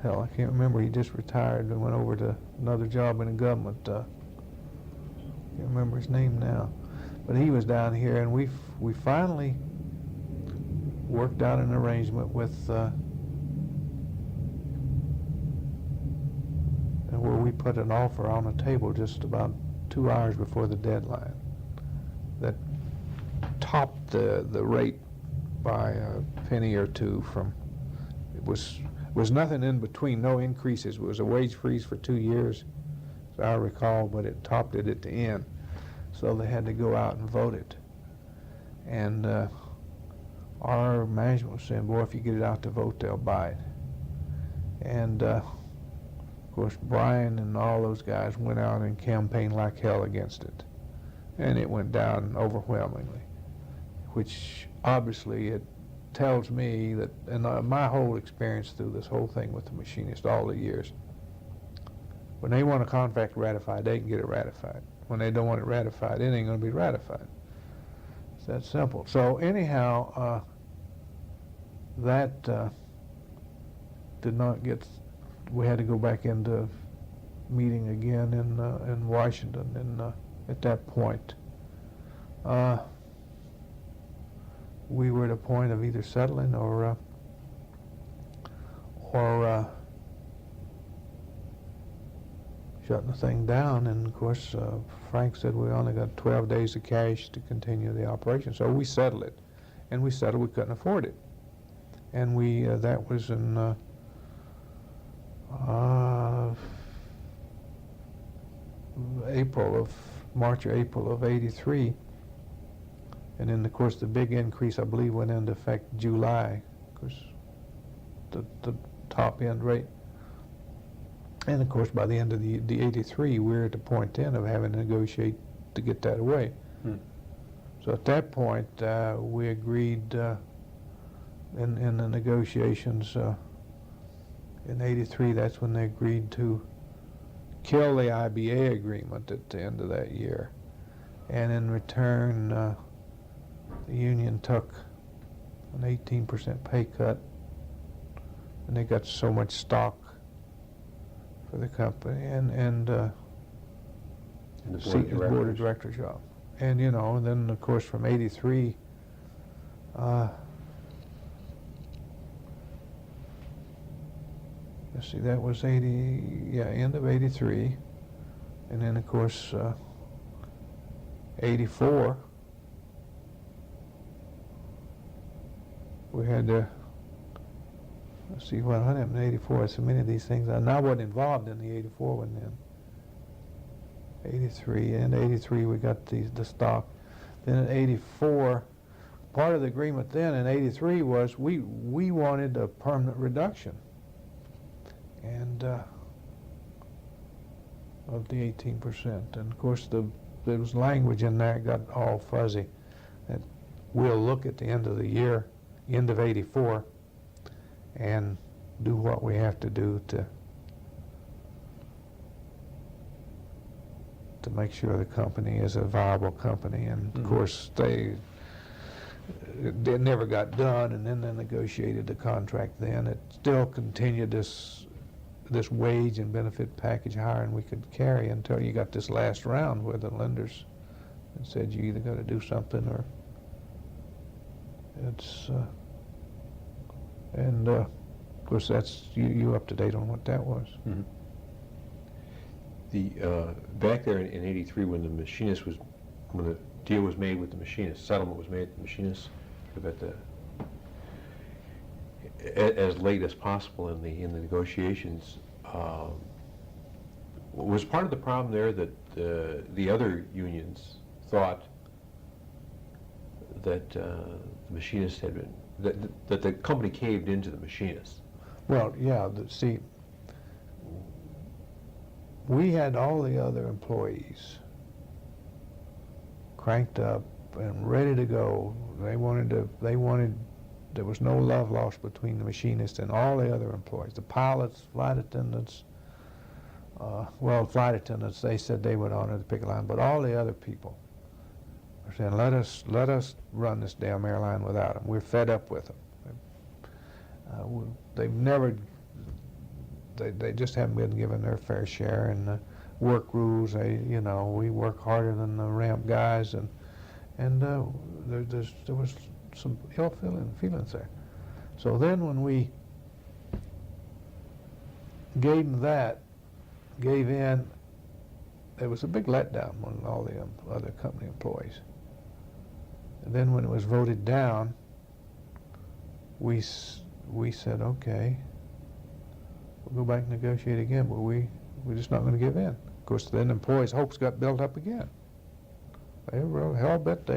hell, I can't remember, he just retired and went over to another job in the government. Can't remember his name now, but he was down here, and we finally worked out an arrangement with where we put an offer on the table just about 2 hours before the deadline that topped the rate by a penny or two. From it was nothing in between, no increases. It was a wage freeze for 2 years, as I recall, but it topped it at the end. So they had to go out and vote it. And our management was saying, boy, if you get it out to vote, they'll buy it. And of course, Brian and all those guys went out and campaigned like hell against it. And it went down overwhelmingly, which obviously it tells me that, in my whole experience through this whole thing with the machinist all the years, when they want a contract ratified, they can get it ratified. When they don't want it ratified, it ain't going to be ratified. It's that simple. So anyhow, that did not get, we had to go back into meeting again in Washington, and at that point, we were at a point of either settling or shutting the thing down. And of course, Frank said we only got 12 days of cash to continue the operation, so we settled it. And we settled we couldn't afford it. And we that was in March or April of 83. And then, of course, the big increase, I believe, went into effect July, because the top end rate. And of course, by the end of the 83, we were at the point then of having to negotiate to get that away. So at that point, we agreed in the negotiations in 83, that's when they agreed to kill the IBA agreement at the end of that year. And in return, the union took an 18% pay cut, and they got so much stock for the company, and the board of directors job. And you know, and then of course from 83, let's see, that was end of 83, and then of course 84, we had to, let's see what happened in 84. So many of these things, I wasn't involved in the 84 one then. 83, and 83 we got the stock. Then in 84, part of the agreement then in 83 was we wanted a permanent reduction, and of the 18%. And of course there was language in there that got all fuzzy. that we'll look at the end of the year, end of '84, and do what we have to do to make sure the company is a viable company. And of course, they never got done, and then they negotiated the contract. Then it still continued this wage and benefit package higher than we could carry until you got this last round where the lenders said you either got to do something or it's and of course that's you up to date on what that was. Mm-hmm. The back there in '83 when the deal was made with the machinist, settlement was made with the machinist, at the as late as possible in the negotiations. Was part of the problem there that the other unions thought that the machinists had been that the company caved into the machinists? Well, yeah. See, we had all the other employees cranked up and ready to go. They wanted. There was no love lost between the machinists and all the other employees. The pilots, flight attendants. Flight attendants, they said they would honor the picket line, but all the other people are saying, let us run this damn airline without them. We're fed up with them. They just haven't been given their fair share, and the work rules. We work harder than the ramp guys, and there was some ill feelings there. So then when we gave in, there was a big letdown among all the other company employees. And then when it was voted down, we said, okay, we'll go back and negotiate again, but we're just not going to give in. Of course, then employees' hopes got built up again. They were hell bent.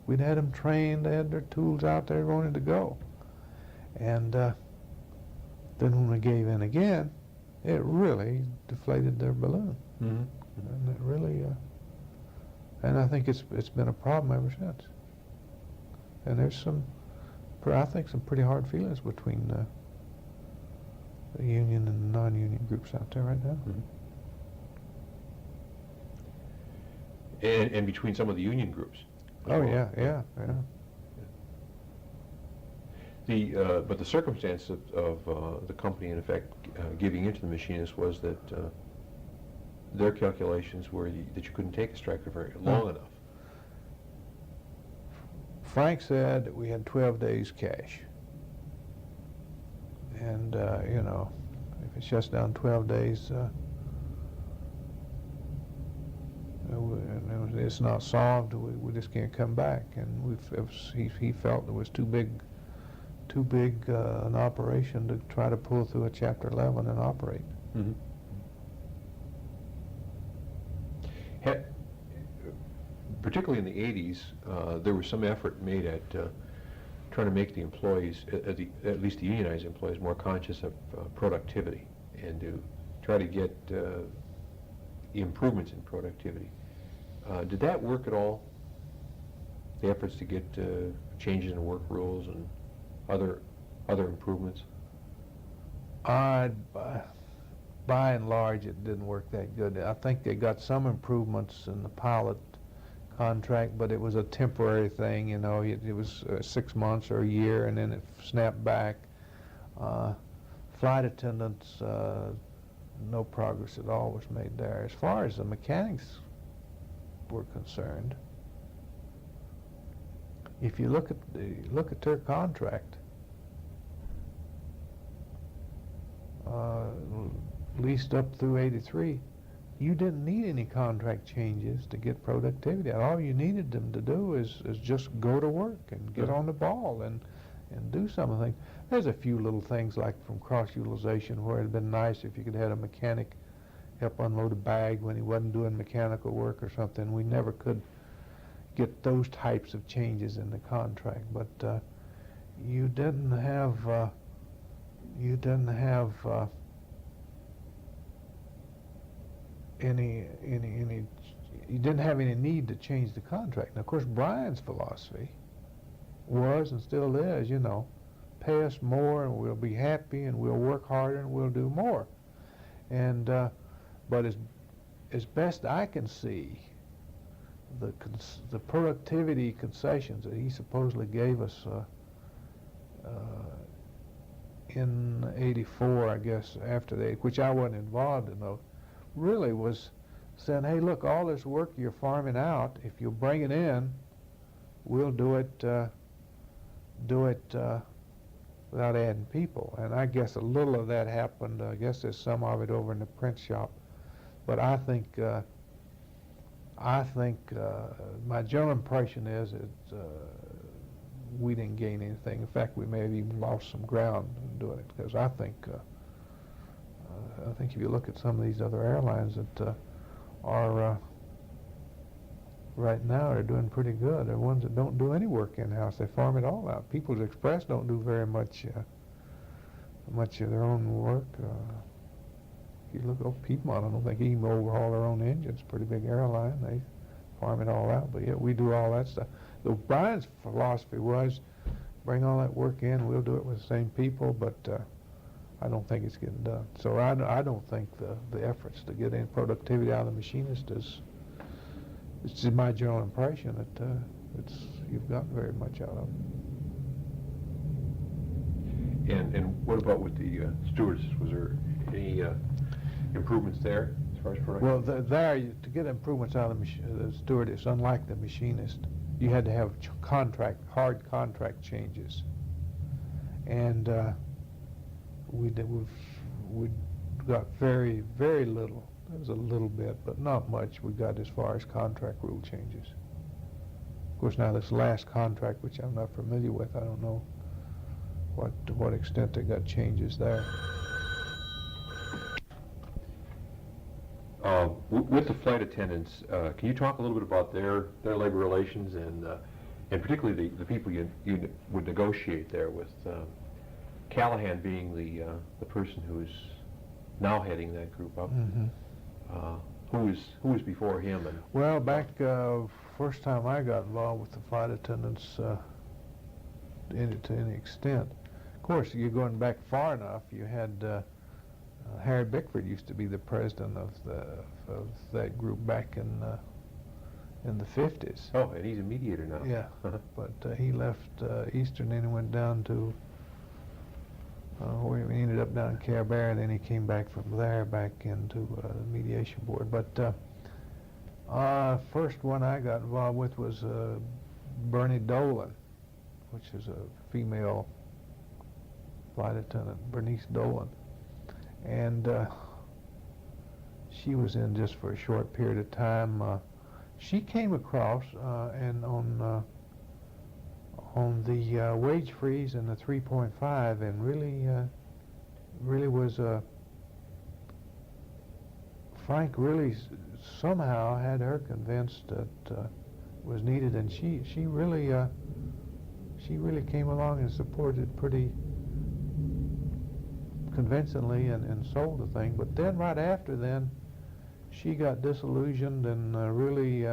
We'd had them trained. They had their tools out there, ready to go. And then when we gave in again, it really deflated their balloon. Mm-hmm. And it really, and I think it's been a problem ever since. And there's I think some pretty hard feelings between the union and the non-union groups out there right now. Mm-hmm. And between some of the union groups. Oh, well. yeah. But the circumstance of the company, in effect, giving into the machinists was that their calculations were that you couldn't take a strike for very long enough. Frank said that we had 12 days cash. And, if it shuts down 12 days, and it's not solved, we just can't come back. And he felt it was too big an operation to try to pull through a Chapter 11 and operate. Mm-hmm. Particularly in the '80s, there was some effort made at trying to make the employees, at least the unionized employees, more conscious of productivity and to try to get improvements in productivity. Did that work at all? The efforts to get changes in work rules and other improvements? By and large, it didn't work that good. I think they got some improvements in the pilot contract, but it was a temporary thing. It was 6 months or a year, and then it snapped back. Flight attendants, no progress at all was made there. As far as the mechanics were concerned, if you look at their contract, at least up through '83, you didn't need any contract changes to get productivity. All you needed them to do is just go to work and get on the ball and do something. There's a few little things like from cross-utilization where it'd been nice if you could have a mechanic help unload a bag when he wasn't doing mechanical work or something. We never could get those types of changes in the contract, but you didn't have any you didn't have any need to change the contract. Now, of course, Brian's philosophy was and still is, you know, pay us more and we'll be happy and we'll work harder and we'll do more. And but as best I can see, the productivity concessions that he supposedly gave us in '84, I guess, after they, which I wasn't involved in, though, really was saying, hey, look, all this work you're farming out, if you bring it in, we'll do it without adding people. And I guess a little of that happened. I guess there's some of it over in the print shop. But I think my general impression is that we didn't gain anything. In fact, we may have even lost some ground in doing it, because I think if you look at some of these other airlines that are right now are doing pretty good. They're ones that don't do any work in-house. They farm it all out. People's Express don't do very much of their own work. If you look at Piedmont, I don't think they even overhaul their own engines. Pretty big airline. They farm it all out. But yet we do all that stuff. So Brian's philosophy was, bring all that work in, we'll do it with the same people, but I don't think it's getting done. So I don't think the efforts to get any productivity out of the machinist is, it's just my general impression that you've gotten very much out of it. And what about with the stewardess? Was there any improvements there as far as production? Well, to get improvements out of the stewardess, unlike the machinist, you had to have hard contract changes, and we got very, very little. There was a little bit, but not much. We got as far as contract rule changes. Of course, now this last contract, which I'm not familiar with, I don't know to what extent they got changes there. With the flight attendants, can you talk a little bit about their labor relations and particularly the people you would negotiate there with, Callahan being the person who's now heading that group up? Mm-hmm. Who was before him? And well, back first time I got involved with the flight attendants to any extent. Of course, you're going back far enough. You had Harry Bickford used to be the president of that group back in the 50s. Oh, and he's a mediator now. Yeah, but he left Eastern and he went down to where he ended up down in Care Bear, and then he came back from there back into the mediation board. But first one I got involved with was Bernie Dolan, which is a female flight attendant, Bernice Dolan. And she was in just for a short period of time. She came across and on the wage freeze and the 3.5, and really was Frank really somehow had her convinced that was needed, and she really came along and supported pretty convincingly and sold the thing. But then right after then, she got disillusioned and really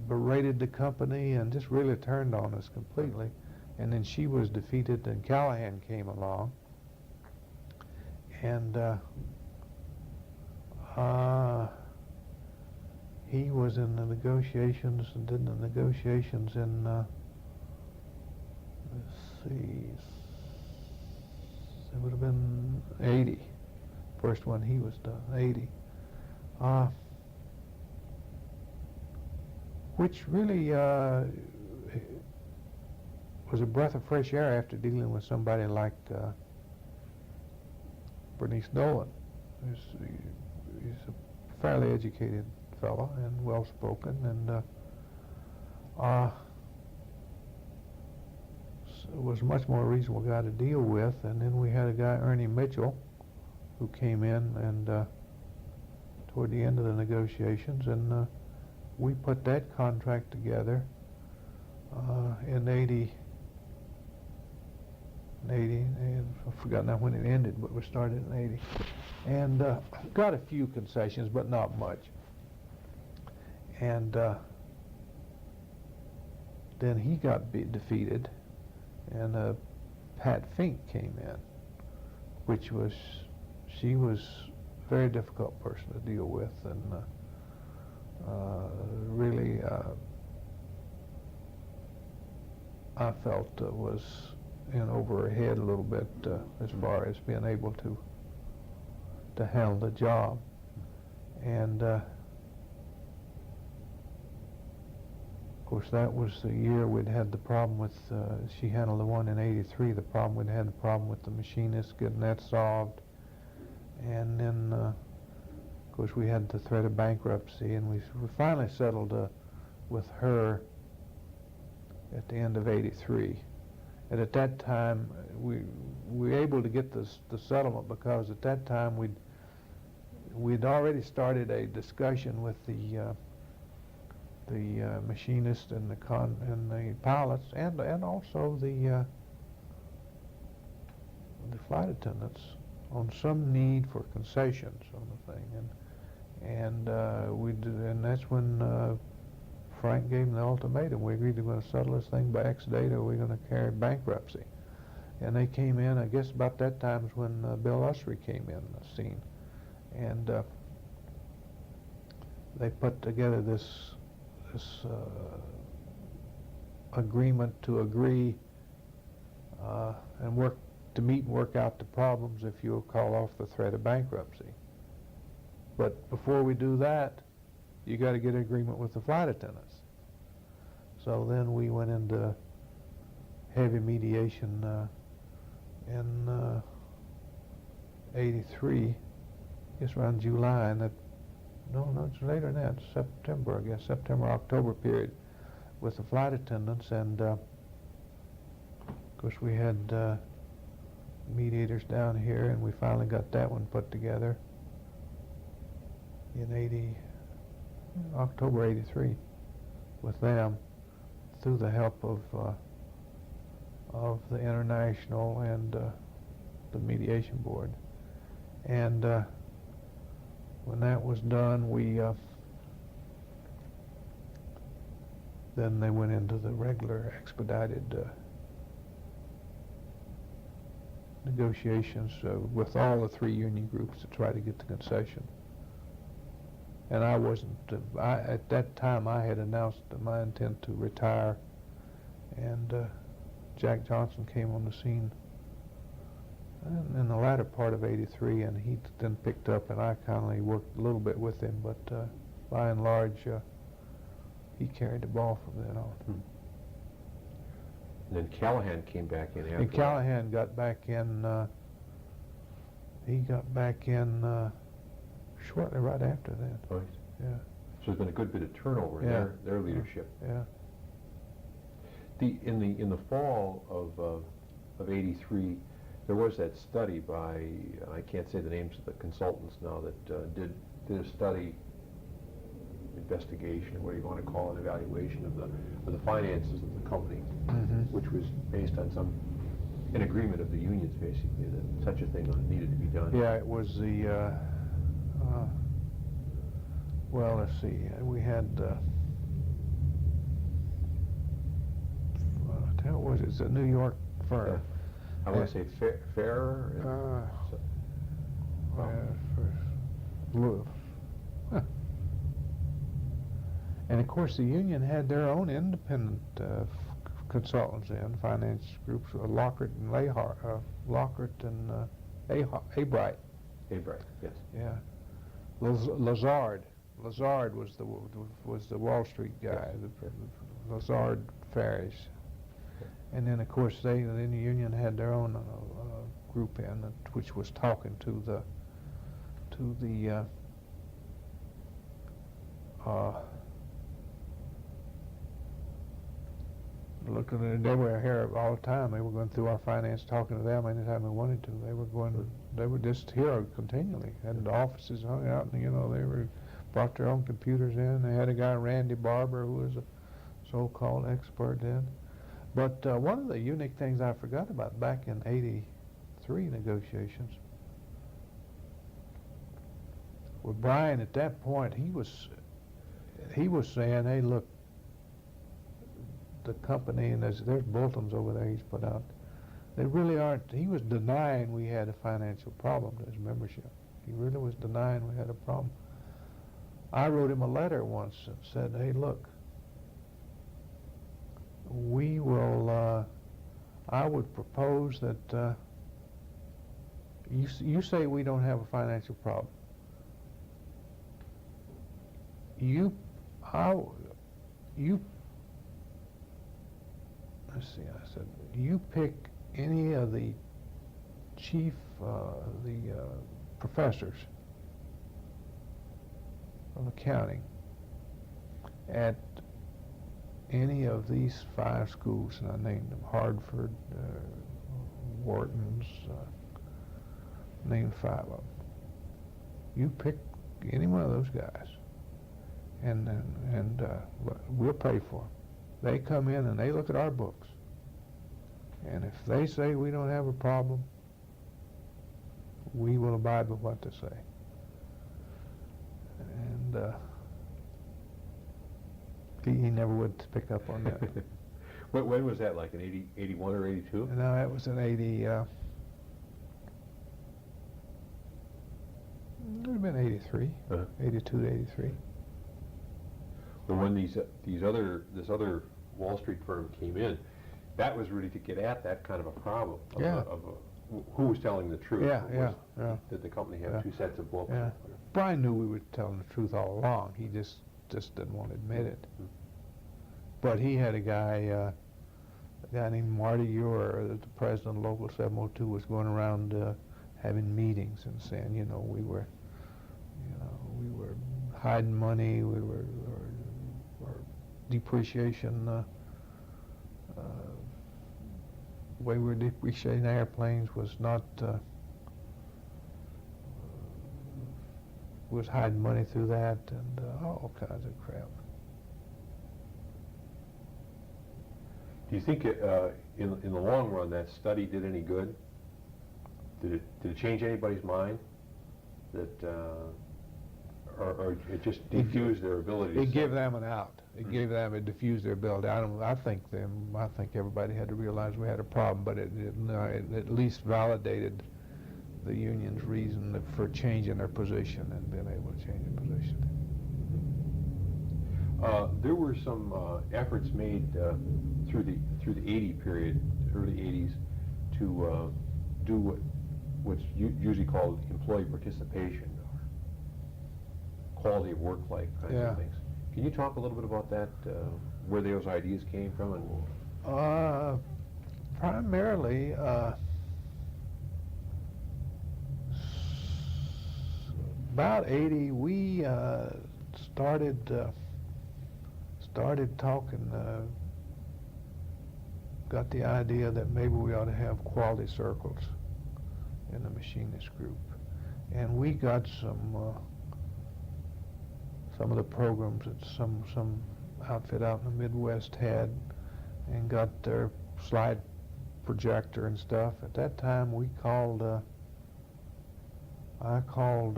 berated the company and just really turned on us completely. And then she was defeated and Callahan came along, and he was in the negotiations and did the negotiations in let's see, it would have been 80. First one he was done, 80. Which really was a breath of fresh air after dealing with somebody like Bernice Dolan. He's a fairly educated fellow and well-spoken, and was a much more reasonable guy to deal with. And then we had a guy, Ernie Mitchell, who came in and toward the end of the negotiations, and we put that contract together in 80, and I forgot now when it ended, but we started in 80. And got a few concessions, but not much. And then he got defeated, and Pat Fink came in, she was a very difficult person to deal with, and really I felt was in over her head a little bit as far as being able to handle the job. And of course that was the year we'd had the problem with, she handled the one in 83, the problem with the machinist, getting that solved. And then of course we had the threat of bankruptcy, and we finally settled with her at the end of 83. And at that time we were able to get the settlement because at that time we'd already started a discussion with the machinist and the pilots and also the flight attendants on some need for concessions on the thing, and that's when Frank gave them the ultimatum. We agreed we're going to settle this thing by X date, or we're going to carry bankruptcy. And they came in. I guess about that time is when Bill Usry came in the scene, and they put together this agreement to agree and meet and work out the problems if you'll call off the threat of bankruptcy. But before we do that, you got to get an agreement with the flight attendants. So then we went into heavy mediation in 83, I guess around July, and no, it's later than that, September, I guess, September-October period with the flight attendants, and of course we had mediators down here, and we finally got that one put together in October 83 with them through the help of the International and the mediation board. And when that was done, then they went into the regular expedited negotiations with all the three union groups to try to get the concession. And I wasn't, at that time I had announced my intent to retire, and Jack Johnson came on the scene in the latter part of 83, and he then picked up, and I kindly worked a little bit with him, but by and large he carried the ball from then on. And then Callahan came back in after And Callahan got back in, he got back in shortly right after that. Right. Yeah. So there's been a good bit of turnover in their leadership. Yeah. In the fall of 83, there was that study by, I can't say the names of the consultants now, that did a study, investigation, or what do you want to call it, evaluation of the finances of the company, which was based on an agreement of the unions, basically, that such a thing needed to be done. Yeah, it was the, well, let's see, we had, what was it? It's a New York firm. I want to say fair. And of course the union had their own independent consultants in finance groups, Lockhart and Abright. Abright, yes. Yeah, Lazard was the Wall Street guy. Yes. Lazard Farish. And then of course the union had their own group in which was talking to the looking at, they were here all the time. They were going through our finance, talking to them anytime they wanted to. They were just here continually. Had the offices hung out, and they brought their own computers in. They had a guy, Randy Barber, who was a so-called expert then. But one of the unique things I forgot about back in '83 negotiations, with Brian at that point, he was saying, hey, look, the company, and there's bulletins over there he's put out, they really aren't, he was denying we had a financial problem to his membership. He really was denying we had a problem. I wrote him a letter once and said, hey, look, we will, I would propose that you say we don't have a financial problem. Let's see, I said, you pick any of the chief, professors of accounting at any of these 5 schools, and I named them, Hartford, Wharton's, named 5 of them. You pick any one of those guys, and we'll pay for them. They come in and they look at our books, and if they say we don't have a problem, we will abide by what they say. And he never would pick up on that. When was that, like in 81 or 82? No, that was in 80, it would have been 83, 82 to 83. But when this other Wall Street firm came in, that was really to get at that kind of a problem. Who was telling the truth? Yeah. Did the company have 2 sets of books? Yeah. Brian knew we were telling the truth all along. He just didn't want to admit it. But he had a guy named Marty Ure, the president of Local 702, was going around having meetings and saying, we were hiding money, we were or depreciation. The way we were depreciating airplanes was not was hiding money through that, and all kinds of crap. Do you think in the long run that study did any good? Did it change anybody's mind? Or it just diffused their ability? It gave them an out. It gave them, it diffused their ability. I think everybody had to realize we had a problem, but it at least validated the union's reason for changing their position and being able to change their position. There were some efforts made through the 80 period, early 80s, to do what's usually called employee participation, or quality of work life kinds of things. Can you talk a little bit about that? Where those ideas came from, and primarily. About 80, we started talking, got the idea that maybe we ought to have quality circles in the machinist group, and we got some of the programs that some outfit out in the Midwest had, and got their slide projector and stuff. At that time, we called. I called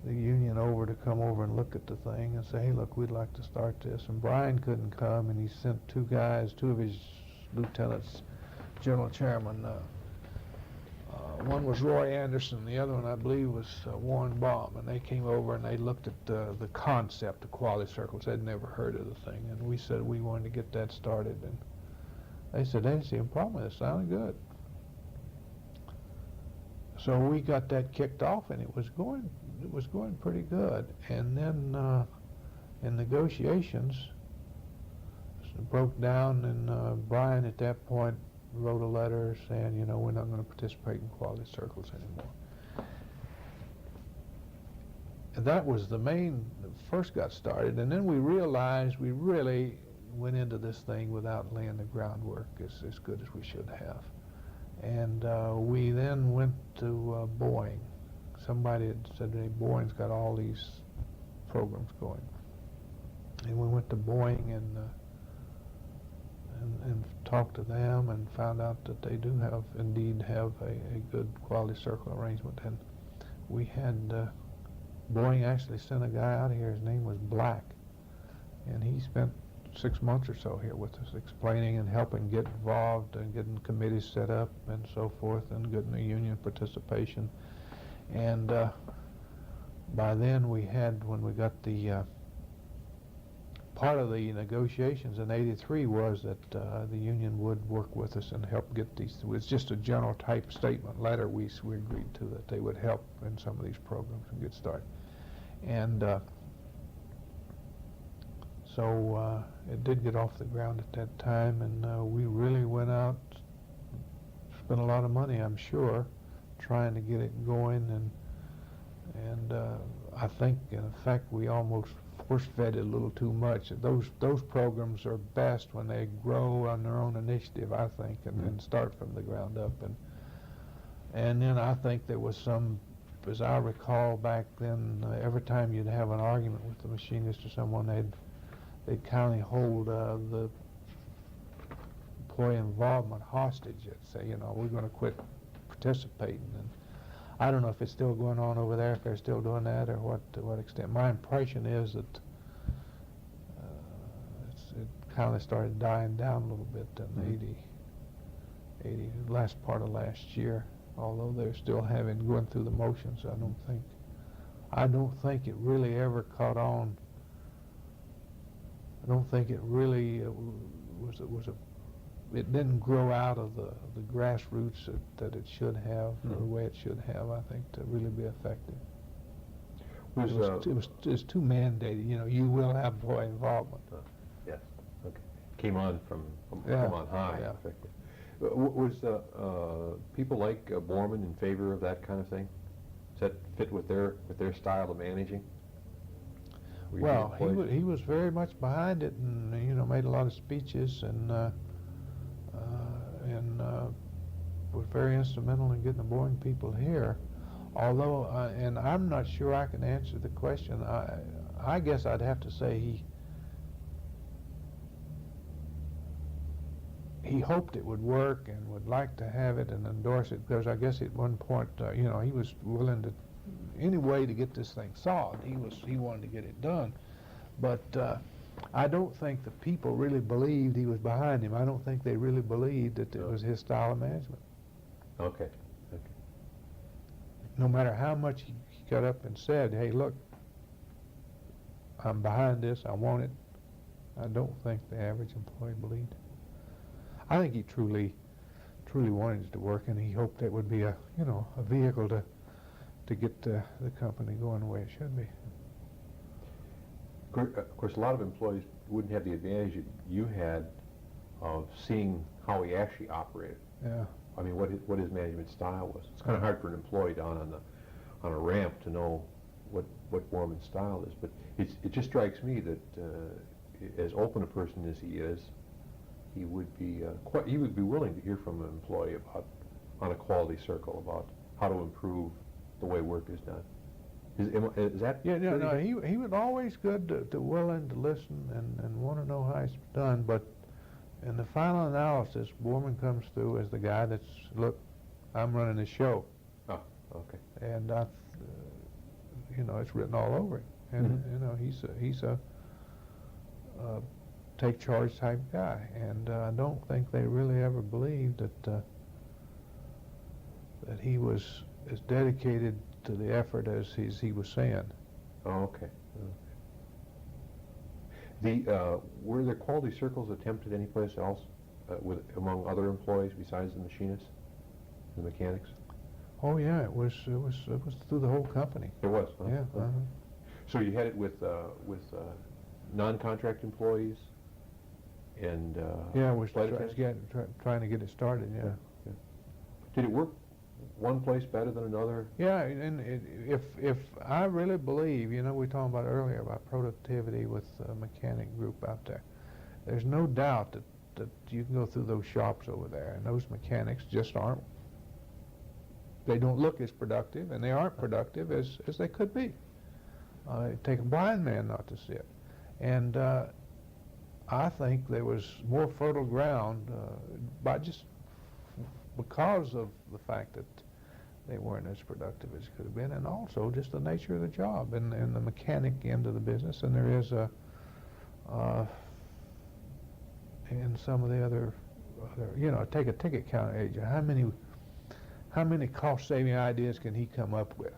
the union over to come over and look at the thing and say, hey, look, we'd like to start this. And Brian couldn't come, and he sent 2 guys, 2 of his lieutenants, general chairman. One was Roy Anderson, the other one, I believe, was Warren Baum. And they came over and they looked at the concept of quality circles. They'd never heard of the thing. And we said we wanted to get that started. And they said they didn't see a problem with it. It sounded good. So we got that kicked off, and it was going pretty good. And then in negotiations, it broke down, and Brian at that point wrote a letter saying, we're not going to participate in quality circles anymore. And that was the main, first got started, and then we realized we really went into this thing without laying the groundwork as good as we should have. And we then went to Boeing. Somebody had said, hey, Boeing's got all these programs going. And we went to Boeing, and and talked to them and found out that they do indeed have a good quality circle arrangement. And we had, Boeing actually sent a guy out here, his name was Black, and he spent 6 months or so here with us, explaining and helping get involved and getting committees set up and so forth, and getting the union participation. And by then we had, when we got the part of the negotiations in '83 was that the union would work with us and help get these. It was just a general type statement letter we agreed to, that they would help in some of these programs and get started. And so it did get off the ground at that time, and we really went out, spent a lot of money, I'm sure, trying to get it going, and I think, in fact, we almost force-fed it a little too much. Those programs are best when they grow on their own initiative, I think, and start from the ground up. And then I think there was some, as I recall back then, every time you'd have an argument with the machinist or someone, they'd kindly hold the employee involvement hostage and say, you know, we're going to quit participating. And I don't know if it's still going on over there, if they're still doing that, or to what extent. My impression is that it kind of started dying down a little bit in the last part of last year, although they're still going through the motions. I don't think it really ever caught on. I don't think it really it didn't grow out of the grassroots that it should have, or the way it should have, I think, to really be effective. It was too mandated. You know, you will have employee involvement. Yes. Okay. Came on from on high. Yeah. Effective. Was people like Borman in favor of that kind of thing? Does that fit with their style of managing? Well, he was very much behind it, and you know, made a lot of speeches, and was very instrumental in getting the Boeing people here. Although, and I'm not sure I can answer the question. I guess I'd have to say he hoped it would work and would like to have it and endorse it, because I guess at one point, you know, he was willing to, any way to get this thing solved. He wanted to get it done, but I don't think the people really believed he was behind him. I don't think they really believed that it was his style of management. Okay. No matter how much he got up and said, "Hey, look, I'm behind this. I want it," I don't think the average employee believed. I think he truly wanted it to work, and he hoped it would be a vehicle to get the company going the way it should be. Of course, a lot of employees wouldn't have the advantage that you had of seeing how he actually operated. Yeah. I mean, what his management style was. It's kind of hard for an employee down on a ramp to know what Borman's style is. But it just strikes me that as open a person as he is, he would be willing to hear from an employee on a quality circle about how to improve the way work is done. Is that? Yeah, no, he was always good to willing to listen and want to know how it's done. But in the final analysis, Borman comes through as the guy that's, look, I'm running the show. Oh, okay. And it's written all over him. And he's a take charge type guy. And I don't think they really ever believed that he was as dedicated to the effort as he was saying. Oh, okay. Were there quality circles attempted anyplace else among other employees besides the machinists, the mechanics? Oh yeah, it was through the whole company. It was. Huh? Yeah. Huh. So you had it with non-contract employees and we're trying to get it started. Yeah. Did it work one place better than another? Yeah, and if I really believe, we were talking about earlier about productivity with the mechanic group out there. There's no doubt that you can go through those shops over there, and those mechanics just aren't. They don't look as productive, and they aren't productive as they could be. Take a blind man not to see it. And I think there was more fertile ground by just because of the fact that they weren't as productive as could have been, and also just the nature of the job and the mechanic end of the business. And there is in some of the other, take a ticket counter agent. How many cost-saving ideas can he come up with?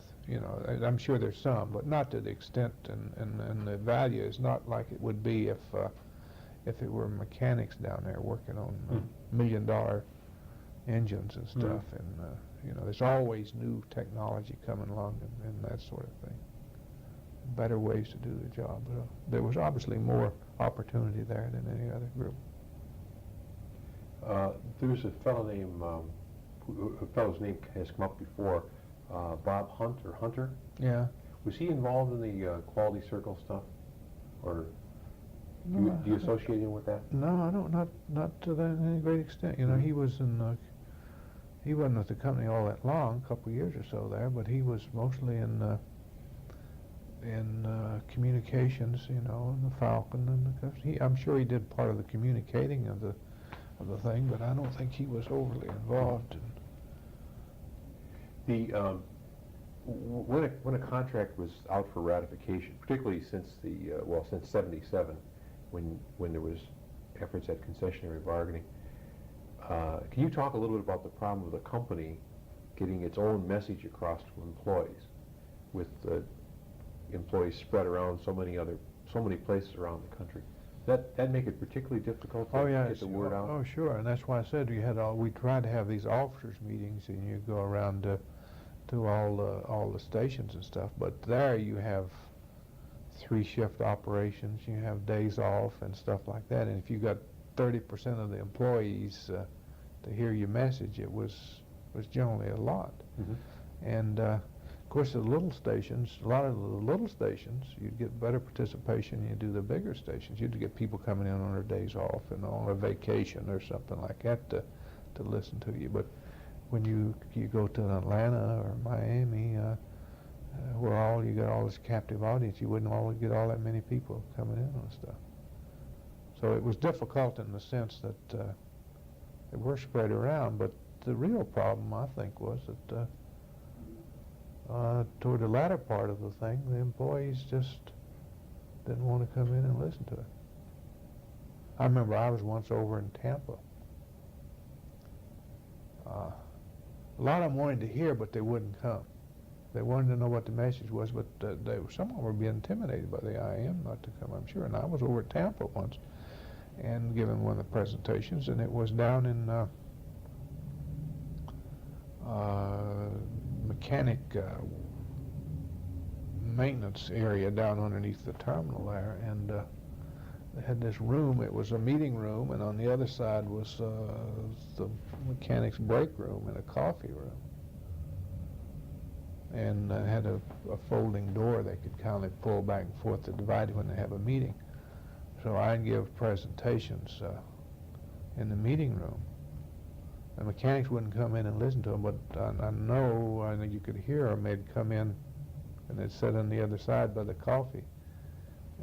I'm sure there's some, but not to the extent, and the value is not like it would be if it were mechanics down there working on $1 million engines and stuff. And there's always new technology coming along and that sort of thing. Better ways to do the job. But, there was obviously more opportunity there than any other group. There's a fellow named, a fellow's name has come up before, Bob Hunt or Hunter. Yeah. Was he involved in the quality circle stuff, or do you associate him with that? No, I don't. Not to that any great extent. He was in. He wasn't with the company all that long, a couple of years or so there, but he was mostly in communications, and the Falcon and I'm sure he did part of the communicating of the thing, but I don't think he was overly involved. When a contract was out for ratification, particularly since since '77, when there was efforts at concessionary bargaining, can you talk a little bit about the problem of the company getting its own message across to employees, with the employees spread around so many places around the country? That make it particularly difficult to get the word out? Oh, sure, and that's why I said we tried to have these officers meetings, and you go around to all the stations and stuff. But there you have 3-shift operations, you have days off and stuff like that. And if you got 30% of the employees to hear your message, it was generally a lot. And of course, the little stations, a lot of the little stations, you'd get better participation. You do the bigger stations, you'd get people coming in on their days off and on a vacation or something like that to listen to you. But when you go to Atlanta or Miami, where you got all this captive audience, you wouldn't always get all that many people coming in on stuff. So it was difficult in the sense that they were spread around. But the real problem, I think, was that toward the latter part of the thing, the employees just didn't want to come in and listen to it. I remember I was once over in Tampa. A lot of them wanted to hear, but they wouldn't come. They wanted to know what the message was, but some of them were being intimidated by the IM not to come, I'm sure. And I was over at Tampa once and giving one of the presentations, and it was down in mechanic maintenance area down underneath the terminal there, and they had this room. It was a meeting room, and on the other side was the mechanics break room and a coffee room, and had a folding door they could kind of pull back and forth to divide when they have a meeting. So I'd give presentations in the meeting room. The mechanics wouldn't come in and listen to them, but I know you could hear them. They'd come in and they'd sit on the other side by the coffee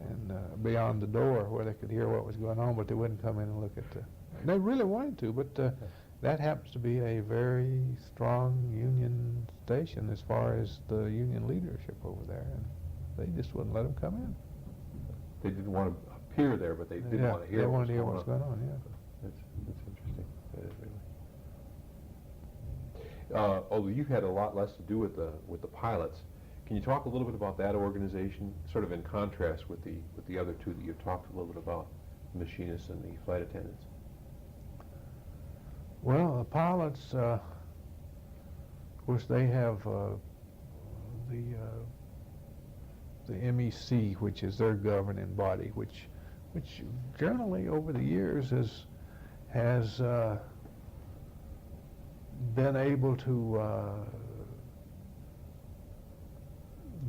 and beyond the door where they could hear what was going on, but they wouldn't come in and look at they really wanted to, but that happens to be a very strong union station as far as the union leadership over there, and they just wouldn't let them come in. They didn't want to appear there, but they did want to hear. They wanted to hear what's going on. Yeah. That's interesting. That is really. Although you've had a lot less to do with the pilots, can you talk a little bit about that organization, sort of in contrast with the other two that you've talked a little bit about, the machinists and the flight attendants? Well, the pilots, of course, they have the MEC, which is their governing body, which generally over the years has been able to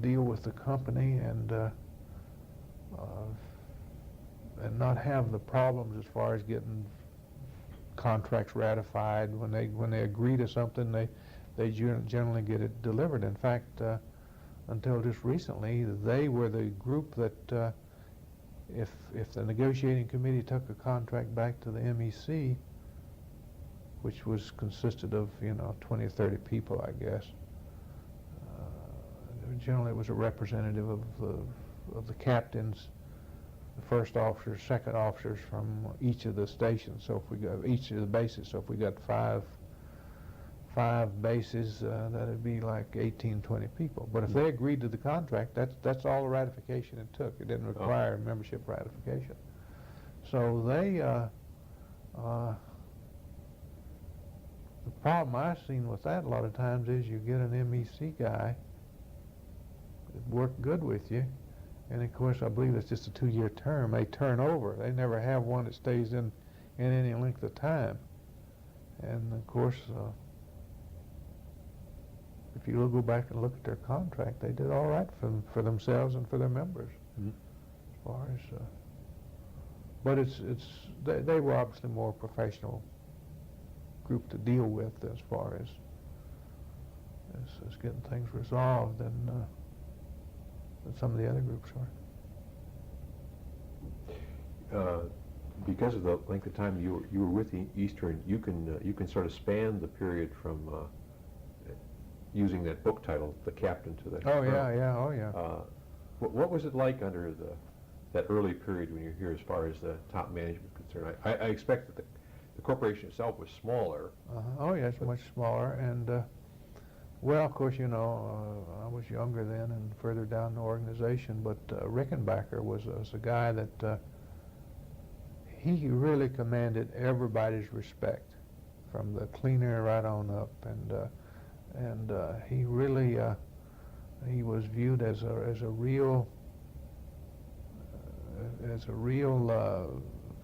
deal with the company and not have the problems as far as getting contracts ratified. When they agree to something, they generally get it delivered. In fact, until just recently, they were the group that if the negotiating committee took a contract back to the MEC, which consisted of 20 or 30 people, I guess. Generally, it was a representative of the captains, the first officers, second officers from each of the stations. So if we got each of the bases, so if we got five bases, that'd be like 18, 20 people. But if they agreed to the contract, that's all the ratification it took. It didn't require membership ratification. So they, the problem I've seen with that a lot of times is you get an MEC guy that worked good with you, and of course I believe it's just a 2-year term. They turn over. They never have one that stays in any length of time. And of course, if you go back and look at their contract, they did all right for themselves and for their members. Mm-hmm. As far as, but they were obviously more professional group to deal with as far as getting things resolved than some of the other groups are. Because of the length of time you were with Eastern, you can sort of span the period from using that book title, The Captain to the Oh Colonel. yeah. What was it like under that early period when you're here, as far as the top management concerned? I expect that the corporation itself was smaller. Oh yeah, it's much smaller, and well, of course, I was younger then and further down the organization, but Rickenbacker was a guy that he really commanded everybody's respect, from the cleaner right on up, and he really he was viewed as a real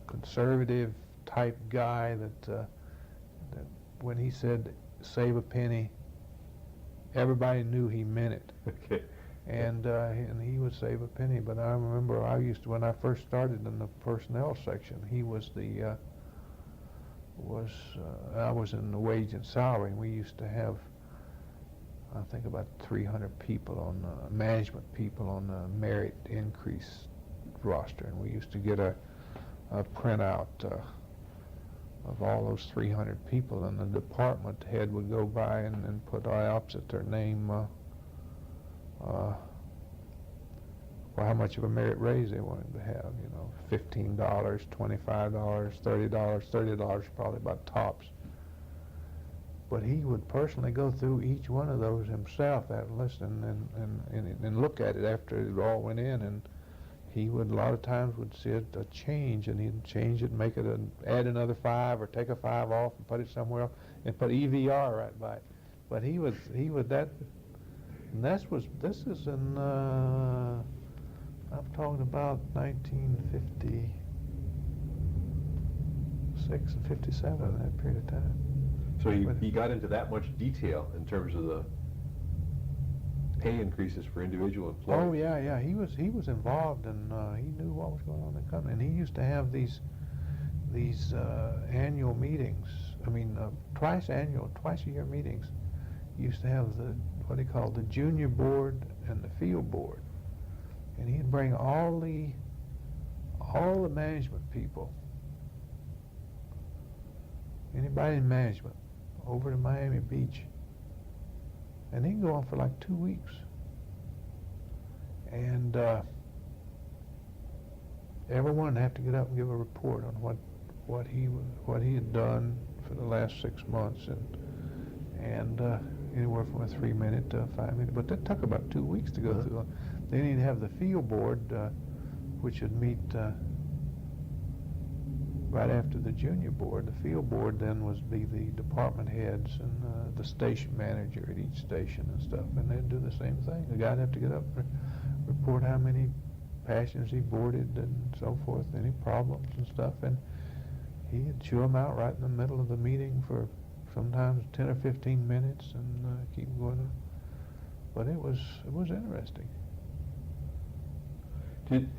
conservative type guy that when he said save a penny, everybody knew he meant it. Okay. And he would save a penny. But I remember when I first started in the personnel section, he was I was in the wage and salary, and we used to have, I think, about 300 people on management people on the merit increase roster, and we used to get a printout of all those 300 people, and the department head would go by and put opposite their name or how much of a merit raise they wanted to have, $15, $25, $30, $30 probably about tops. But he would personally go through each one of those himself and listen and look at it after it all went in, and he would a lot of times would see a change, and he'd change it, make it add another 5 or take a 5 off and put it somewhere else and put EVR right by it. But he would that, and this is in I'm talking about 1956 and 57, that period of time. So he got into that much detail in terms of the pay increases for individual employees. Oh yeah. He was involved, and he knew what was going on in the company. And he used to have these annual meetings. I mean, twice a year meetings. He used to have what he called the junior board and the field board, and he'd bring all the management people, anybody in management, over to Miami Beach. And he'd go on for like 2 weeks. And everyone would have to get up and give a report on what he had done for the last 6 months, and anywhere from a 3-minute to a 5-minute. But that took about 2 weeks to go through. Then he'd have the field board, which would meet right after the junior board. The field board then would be the department heads and the station manager at each station and stuff, and they'd do the same thing. The guy'd have to get up and report how many passengers he boarded and so forth, any problems and stuff, and he'd chew them out right in the middle of the meeting for sometimes 10 or 15 minutes and keep going. But it was interesting. Did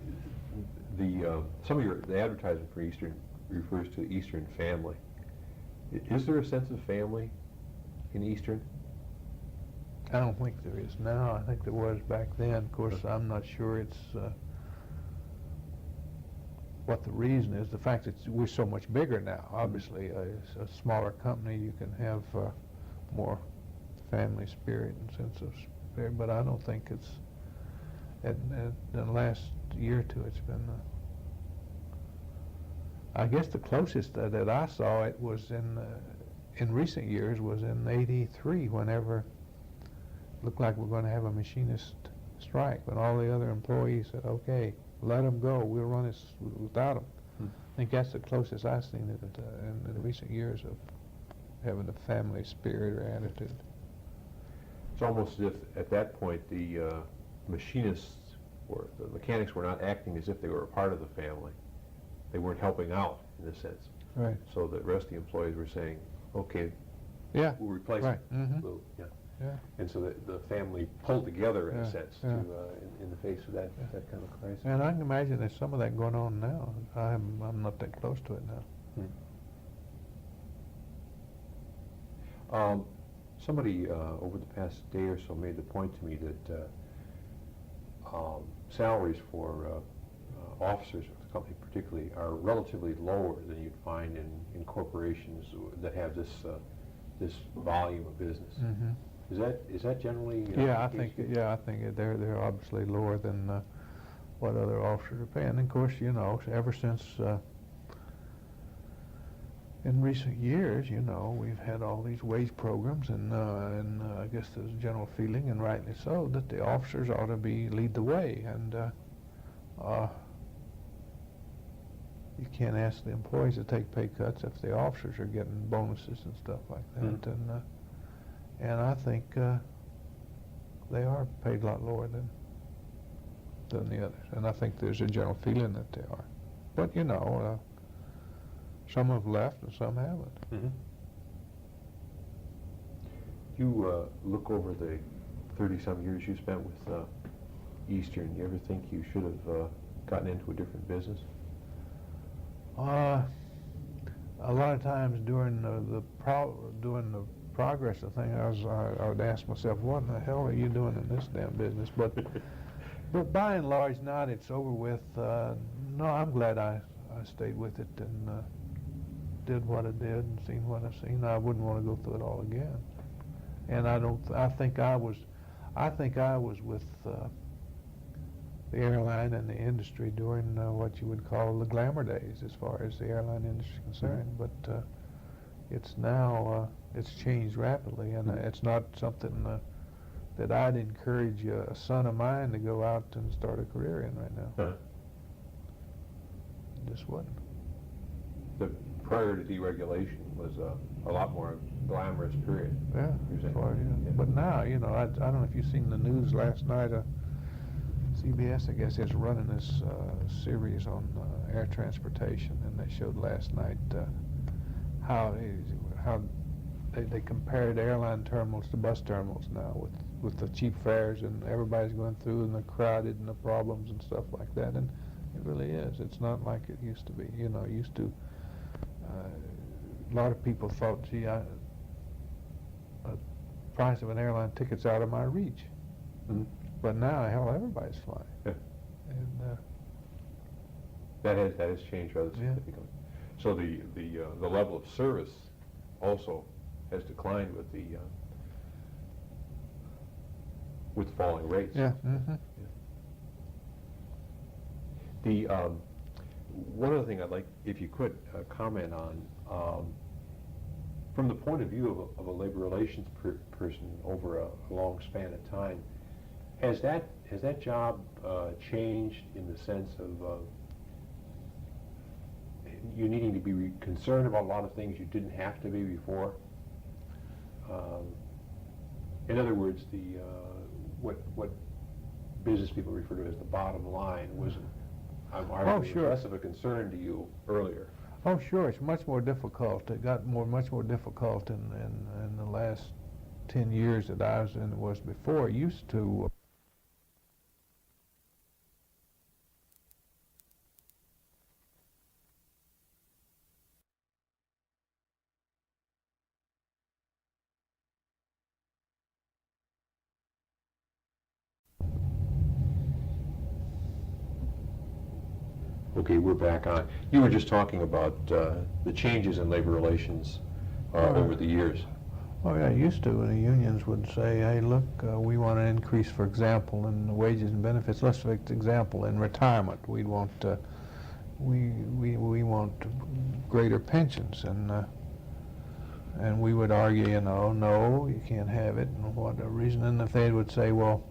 some of the advertising for Eastern refers to the Eastern family? Is there a sense of family in Eastern? I don't think there is now. I think there was back then. Of course, I'm not sure it's what the reason is. The fact that we're so much bigger now. Obviously, a smaller company, you can have more family spirit and sense of spirit, but I don't think it's, in the last year or two, it's been, I guess the closest that I saw it was in recent years was in '83, whenever it looked like we're going to have a machinist strike, when all the other employees said, okay, let them go, we'll run this without them. I think that's the closest I've seen it in recent years of having a family spirit or attitude. It's almost as if at that point the machinists or the mechanics were not acting as if they were a part of the family. They weren't helping out in a sense. Right. So the rest of the employees were saying, okay, Yeah. we'll replace Right. them. Mhm. Yeah. Yeah. And so the family pulled together in a Yeah, sense yeah. to, in the face of that, that kind of crisis. And I can imagine there's some of that going on now. I'm not that close to it now. Somebody over the past day or so made the point to me that salaries for officers of the company particularly are relatively lower than you'd find in corporations that have this volume of business. Mm-hmm. Is that generally? Yeah, I the think case? they're obviously lower than what other officers are paying. And of course, you know, ever since in recent years, you know, we've had all these wage programs, and I guess there's a general feeling, and rightly so, that the officers ought to lead the way, and you can't ask the employees to take pay cuts if the officers are getting bonuses and stuff like that. Mm-hmm. And I think they are paid a lot lower than the others, and I think there's a general feeling that they are. But you know, some have left and some haven't. Mm-hmm. You look over the 30-some years you spent with Eastern. You ever think you should have gotten into a different business? A lot of times during the progress of things, I would ask myself, what in the hell are you doing in this damn business? But by and large, now that it's over with, no, I'm glad I stayed with it and did what I did and seen what I've seen. I wouldn't want to go through it all again. And I think I was with the airline and the industry during what you would call the glamour days, as far as the airline industry is concerned. But it's now it's changed rapidly, and it's not something that I'd encourage a son of mine to go out and start a career in right now. Huh. Just wouldn't. Prior to deregulation was a lot more glamorous period. Yeah, You're saying? yeah. But now, you know, I don't know if you've seen the news last night. CBS, I guess, is running this series on air transportation, and they showed last night how they compared airline terminals to bus terminals now with the cheap fares, and everybody's going through, and they're crowded, and the problems and stuff like that. And it really is. It's not like it used to be. You know, it used to. A lot of people thought, gee, the price of an airline ticket's out of my reach. Mm-hmm. But now, hell, everybody's flying. Yeah. And That has changed rather Yeah. significantly. So the level of service also has declined with falling rates. yeah. Mm-hmm. The one other thing I'd like, if you could, comment on, from the point of view of a labor relations person over a long span of time, has that job changed in the sense of you needing to be concerned about a lot of things you didn't have to be before? In other words, what business people refer to as the bottom line wasn't, I'm arguing, sure. less of a concern to you earlier. Oh, sure. It's much more difficult. It got much more difficult in the last 10 years that I was in than it was before. It used to. Okay, we're back on. You were just talking about the changes in labor relations over the years. Oh, yeah, used to, the unions would say, hey, look, we want an increase, for example, in the wages and benefits. Let's take the example, in retirement, we want greater pensions, and we would argue, you know, no, you can't have it, and what the reason, and if they would say, well,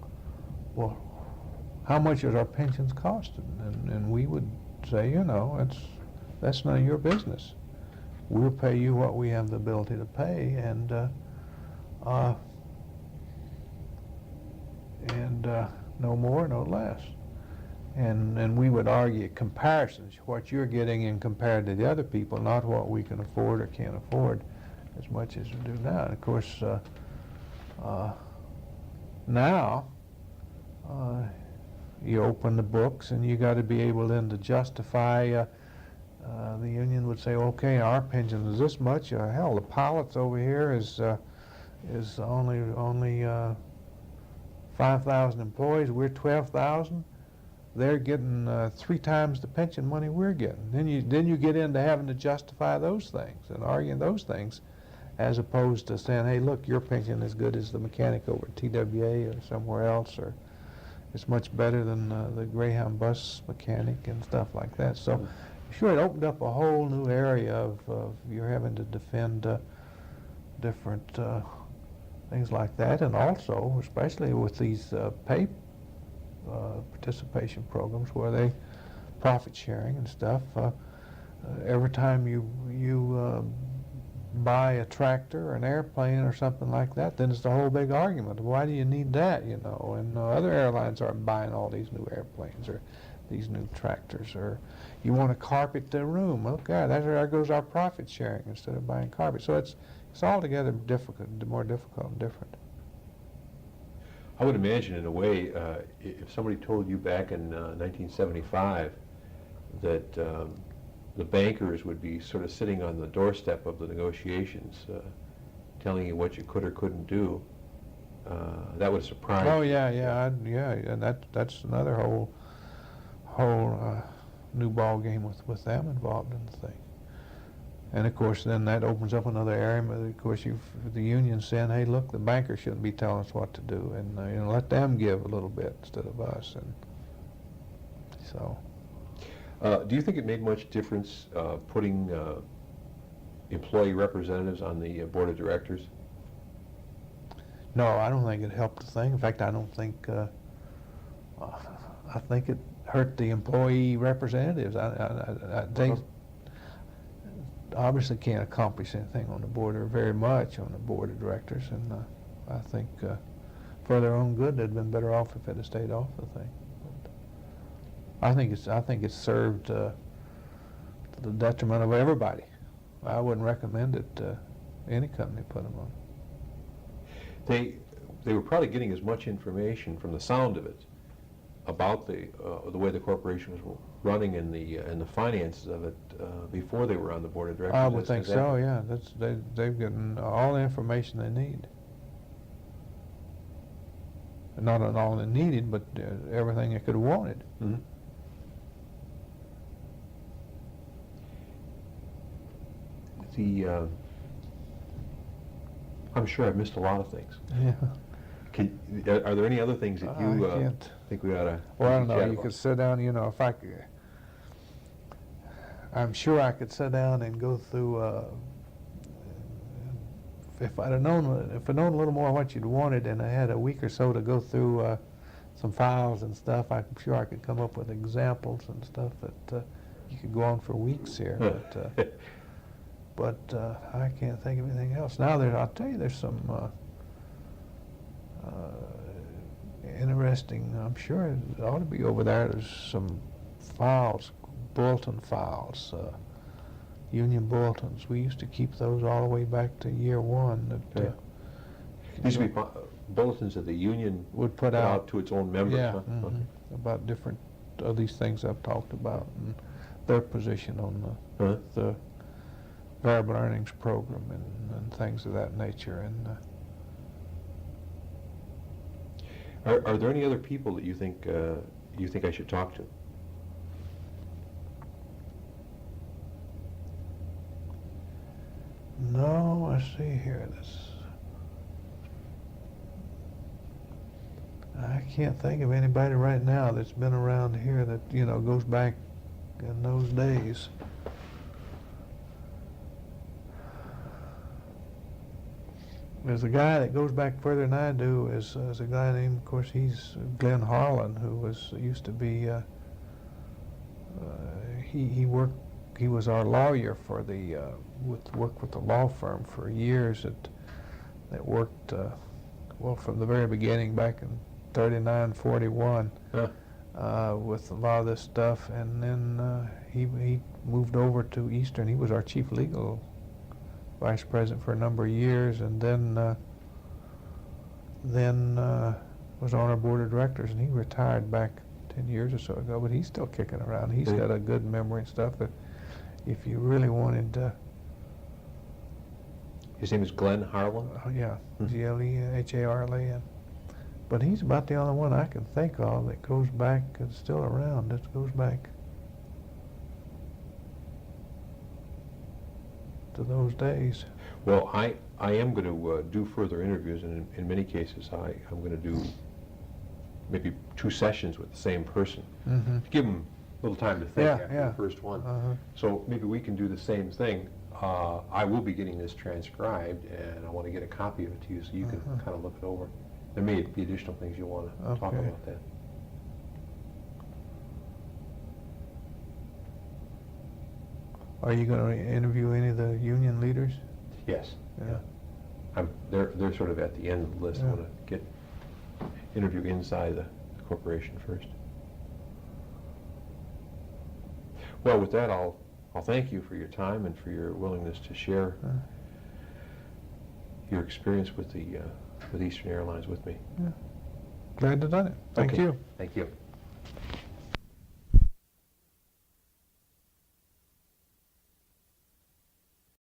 how much is our pensions costing? And we would say, you know, that's none of your business. We'll pay you what we have the ability to pay, and no more, no less. And we would argue comparisons, what you're getting in compared to the other people, not what we can afford or can't afford as much as we do now. And of course, now you open the books and you got to be able then to justify. The union would say, okay, our pension is this much. Hell, the pilots over here is only 5,000 employees. We're 12,000. They're getting 3 times the pension money we're getting. Then you get into having to justify those things and arguing those things, as opposed to saying, hey, look, your pension is as good as the mechanic over at TWA or somewhere else, or it's much better than the Greyhound bus mechanic and stuff like that. So. Sure, it opened up a whole new area of you're having to defend different things like that, and also, especially with these pay participation programs where they profit sharing and stuff. Every time you buy a tractor or an airplane or something like that, then it's the whole big argument. Why do you need that, you know? And other airlines aren't buying all these new airplanes or these new tractors, or you want to carpet the room. Oh God, there goes our profit sharing instead of buying carpet. So it's altogether more difficult and different. I would imagine, in a way, if somebody told you back in 1975 that the bankers would be sort of sitting on the doorstep of the negotiations, telling you what you could or couldn't do, that would surprise you. Oh yeah, and that's another whole new ball game with them involved in the thing. And of course, then that opens up another area. Of course, the union saying, "Hey, look, the banker shouldn't be telling us what to do, and let them give a little bit instead of us." And so, do you think it made much difference putting employee representatives on the board of directors? no, I don't think it helped the thing. In fact, I don't think. I think it hurt the employee representatives. They obviously can't accomplish anything on the board, or very much on the board of directors, and I think for their own good, they'd been better off if it had stayed off the thing. But I think it's served to the detriment of everybody. I wouldn't recommend it to any company put them on. They were probably getting as much information from the sound of it about the way the corporation was running and the finances of it before they were on the board of directors. I would think so. Yeah, they've gotten all the information they need. Not all they needed, but everything they could have wanted. Mm-hmm. I'm sure I've missed a lot of things. Yeah. Are there any other things that you can't. think we ought to? Well, I don't know. chat You about? could sit down. You know, if I could, I'm sure I could sit down and go through. If I'd known a little more what you'd wanted, and I had a week or so to go through some files and stuff, I'm sure I could come up with examples and stuff that you could go on for weeks here. But I can't think of anything else. Now, I'll tell you, there's some interesting, I'm sure it ought to be over there, there's some files, bulletin files, union bulletins. We used to keep those all the way back to year one. That, These would be bulletins that the union would put out to its own members. Yeah, huh? mhm, Okay. about different of these things I've talked about and their position on Huh? the variable earnings program and things of that nature. And Are there any other people that you think I should talk to? No, I see here. I can't think of anybody right now that's been around here that, you know, goes back in those days. There's a guy that goes back further than I do. Is a guy named, of course, he's Glenn Harlan, who used to be. He was our lawyer for the worked with the law firm for years. That worked well from the very beginning back in 39, 41 with a lot of this stuff, and then he moved over to Eastern. He was our chief legal vice president for a number of years, and then was on our board of directors, and he retired back 10 years or so ago, but he's still kicking around. He's got a good memory and stuff that if you really wanted to. His name is Glenn Harlan? Yeah, Gleharlan. But he's about the only one I can think of that goes back, is still around, that goes back to those days. Well, I am going to do further interviews, and in many cases I'm going to do maybe 2 sessions with the same person. Mm-hmm. Give them a little time to think after yeah. the first one. Uh-huh. So maybe we can do the same thing. I will be getting this transcribed, and I want to get a copy of it to you so you can kind of look it over. There may be additional things you want to talk Okay. about that. Are you going to interview any of the union leaders? Yes. Yeah. They're sort of at the end of the list. I Yeah. want to interview inside the corporation first. Well, with that, I'll thank you for your time and for your willingness to share your experience with the with Eastern Airlines with me. Glad to have done it. Thank Okay. you. Thank you.